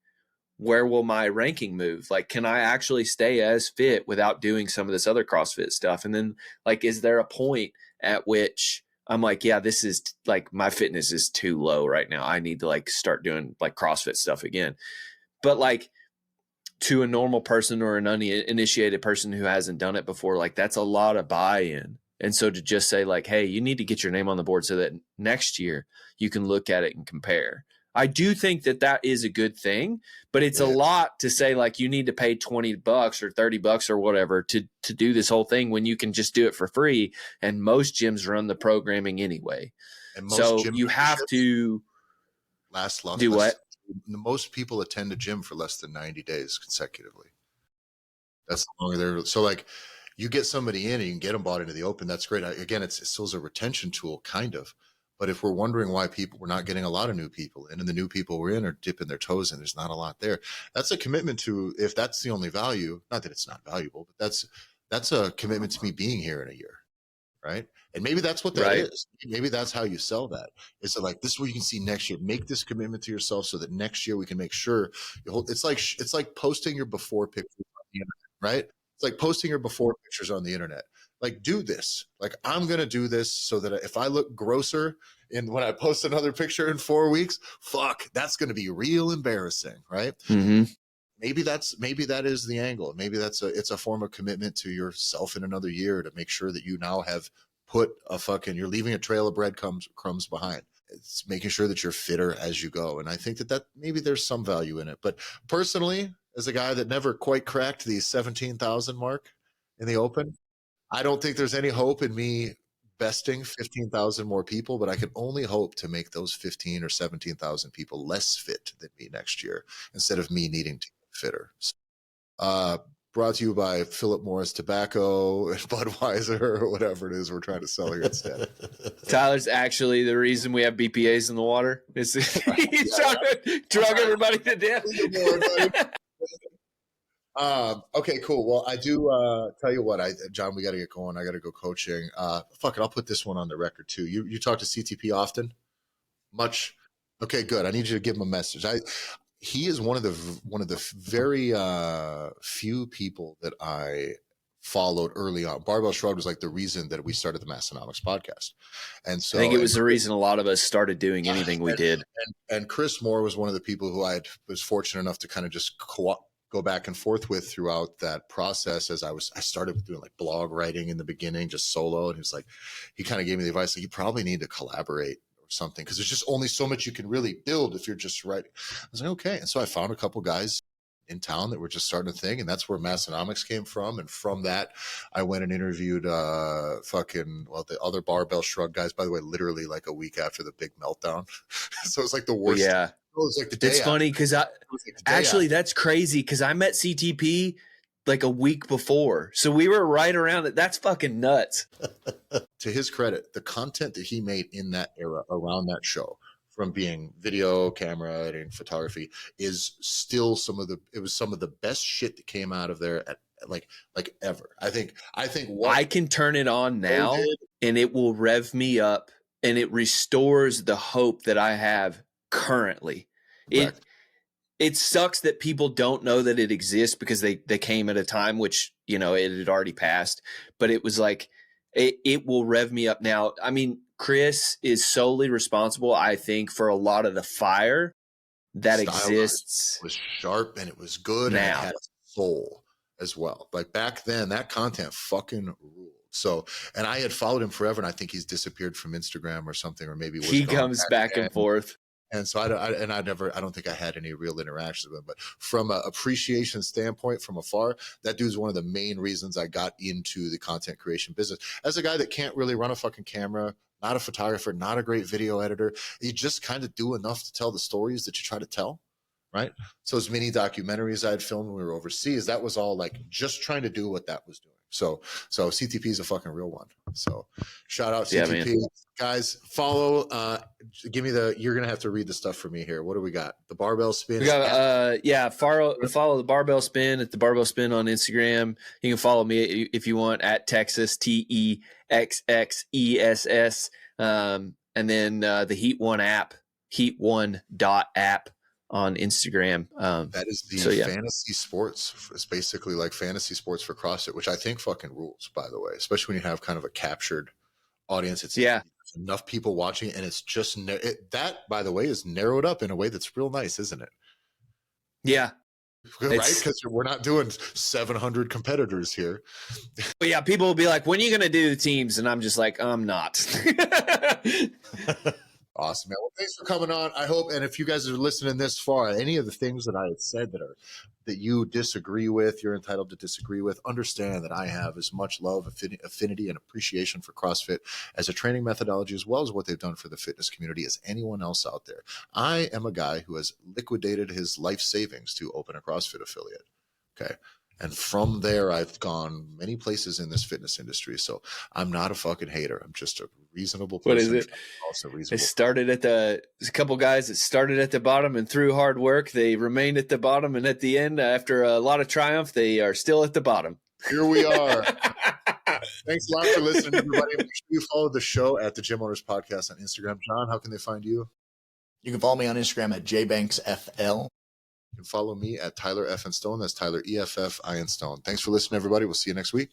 where will my ranking move? Like, can I actually stay as fit without doing some of this other CrossFit stuff? And then like, is there a point at which I'm like, yeah, this is like my fitness is too low right now. I need to like start doing like CrossFit stuff again. But like to a normal person or an uninitiated person who hasn't done it before, like that's a lot of buy-in. And so to just say like, hey, you need to get your name on the board so that next year you can look at it and compare. I do think that is a good thing, but it's a lot to say like you need to pay $20 or $30 or whatever to do this whole thing when you can just do it for free. And most gyms run the programming anyway. And so you have to do what? Most people attend a gym for less than 90 days consecutively. That's the longer they're so like you get somebody in and you can get them bought into the open. That's great. Again, it still a retention tool kind of. But if we're wondering why we're not getting a lot of new people in and the new people we're in are dipping their toes in, there's not a lot there. That's a commitment to, if that's the only value, not that it's not valuable, but that's a commitment to me being here in a year. Right. And maybe that's what that is. Maybe that's how you sell that. It's like, this is what you can see next year. Make this commitment to yourself so that next year we can make sure it's like posting your before pictures on the internet, right? It's like posting your before pictures on the internet. Like, do this. Like, I'm going to do this so that if I look grosser when I post another picture in 4 weeks, that's going to be real embarrassing. Right. Mm-hmm. Maybe that is the angle. Maybe it's a form of commitment to yourself in another year to make sure that you now have put you're leaving a trail of breadcrumbs behind. It's making sure that you're fitter as you go. And I think that maybe there's some value in it. But personally, as a guy that never quite cracked the 17,000 mark in the open, I don't think there's any hope in me besting 15,000 more people, but I can only hope to make those 15 or 17,000 people less fit than me next year, instead of me needing to get fitter. So, brought to you by Philip Morris Tobacco and Budweiser, or whatever it is we're trying to sell here instead. Tyler's actually the reason we have BPAs in the water. He's trying to drug everybody to death. Okay, cool. Well, I do tell you what, John, we got to get going. I got to go coaching. Fuck it, I'll put this one on the record too. You talk to CTP often? Much? Okay, good. I need you to give him a message. He is one of the very few people that I followed early on. Barbell Shrugged was like the reason that we started the Massonomics podcast. And so I think it was the reason a lot of us started doing anything we did. And Chris Moore was one of the people who was fortunate enough to kind of just go back and forth with throughout that process. As I started doing like blog writing in the beginning, just solo. And he kind of gave me the advice, like, you probably need to collaborate or something, because there's just only so much you can really build if you're just writing. I was like, okay. And so I found a couple guys in town that were just starting a thing, and that's where Massonomics came from. And from that, I went and interviewed the other Barbell Shrug guys, by the way, literally like a week after the big meltdown. So it was like the worst. Yeah. It was like the day It's funny because that's crazy, because I met CTP like a week before. So we were right around it. That's fucking nuts. To his credit, the content that he made in that era around that show, from being video, camera, and photography, is still some of the best shit that came out of there like ever. I think I can turn it on now and it will rev me up, and it restores the hope that I have currently. Correct. It sucks that people don't know that it exists, because they came at a time which, it had already passed, but it was like, it will rev me up now. I mean, Chris is solely responsible, I think, for a lot of the fire that exists. It was sharp and it was good now. And it had a soul as well. Like back then, that content fucking ruled. So, and I had followed him forever, and I think he's disappeared from Instagram or something, or maybe he comes back and forth. And so I don't think I had any real interactions with him, but from an appreciation standpoint from afar, that dude's one of the main reasons I got into the content creation business. As a guy that can't really run a fucking camera, not a photographer, not a great video editor, you just kind of do enough to tell the stories that you try to tell, right? So as many documentaries I had filmed when we were overseas, that was all like just trying to do what that was doing. So CTP is a fucking real one. So shout out CTP. Yeah, guys, follow, you're going to have to read the stuff for me here. What do we got? The Barbell Spin. We got, follow the Barbell Spin at the Barbell Spin on Instagram. You can follow me if you want at Texas, TEXXESS. And then the Heat One app, heat1.app. on Instagram. That is the fantasy sports. It's basically like fantasy sports for CrossFit, which I think fucking rules, by the way, especially when you have kind of a captured audience. It's enough people watching, and it's just that, by the way, is narrowed up in a way that's real nice, isn't it? Yeah. Right? Because we're not doing 700 competitors here. But yeah, people will be like, when are you going to do the teams? And I'm just like, I'm not. Awesome, man. Well, thanks for coming on. I hope, and if you guys are listening this far, any of the things that I had said that you disagree with, you're entitled to disagree with, understand that I have as much love, affinity, and appreciation for CrossFit as a training methodology, as well as what they've done for the fitness community, as anyone else out there. I am a guy who has liquidated his life savings to open a CrossFit affiliate. Okay. And from there, I've gone many places in this fitness industry. So I'm not a fucking hater. I'm just a reasonable person. What is it? Also reasonable. There's a couple guys that started at the bottom, and through hard work, they remained at the bottom. And at the end, after a lot of triumph, they are still at the bottom. Here we are. Thanks a lot for listening, everybody. Make sure you follow the show at the Gym Owners Podcast on Instagram. John, how can they find you? You can follow me on Instagram at jbanksfl. You can follow me at Tyler F. and Stone. That's Tyler EFF I and Stone. Thanks for listening, everybody. We'll see you next week.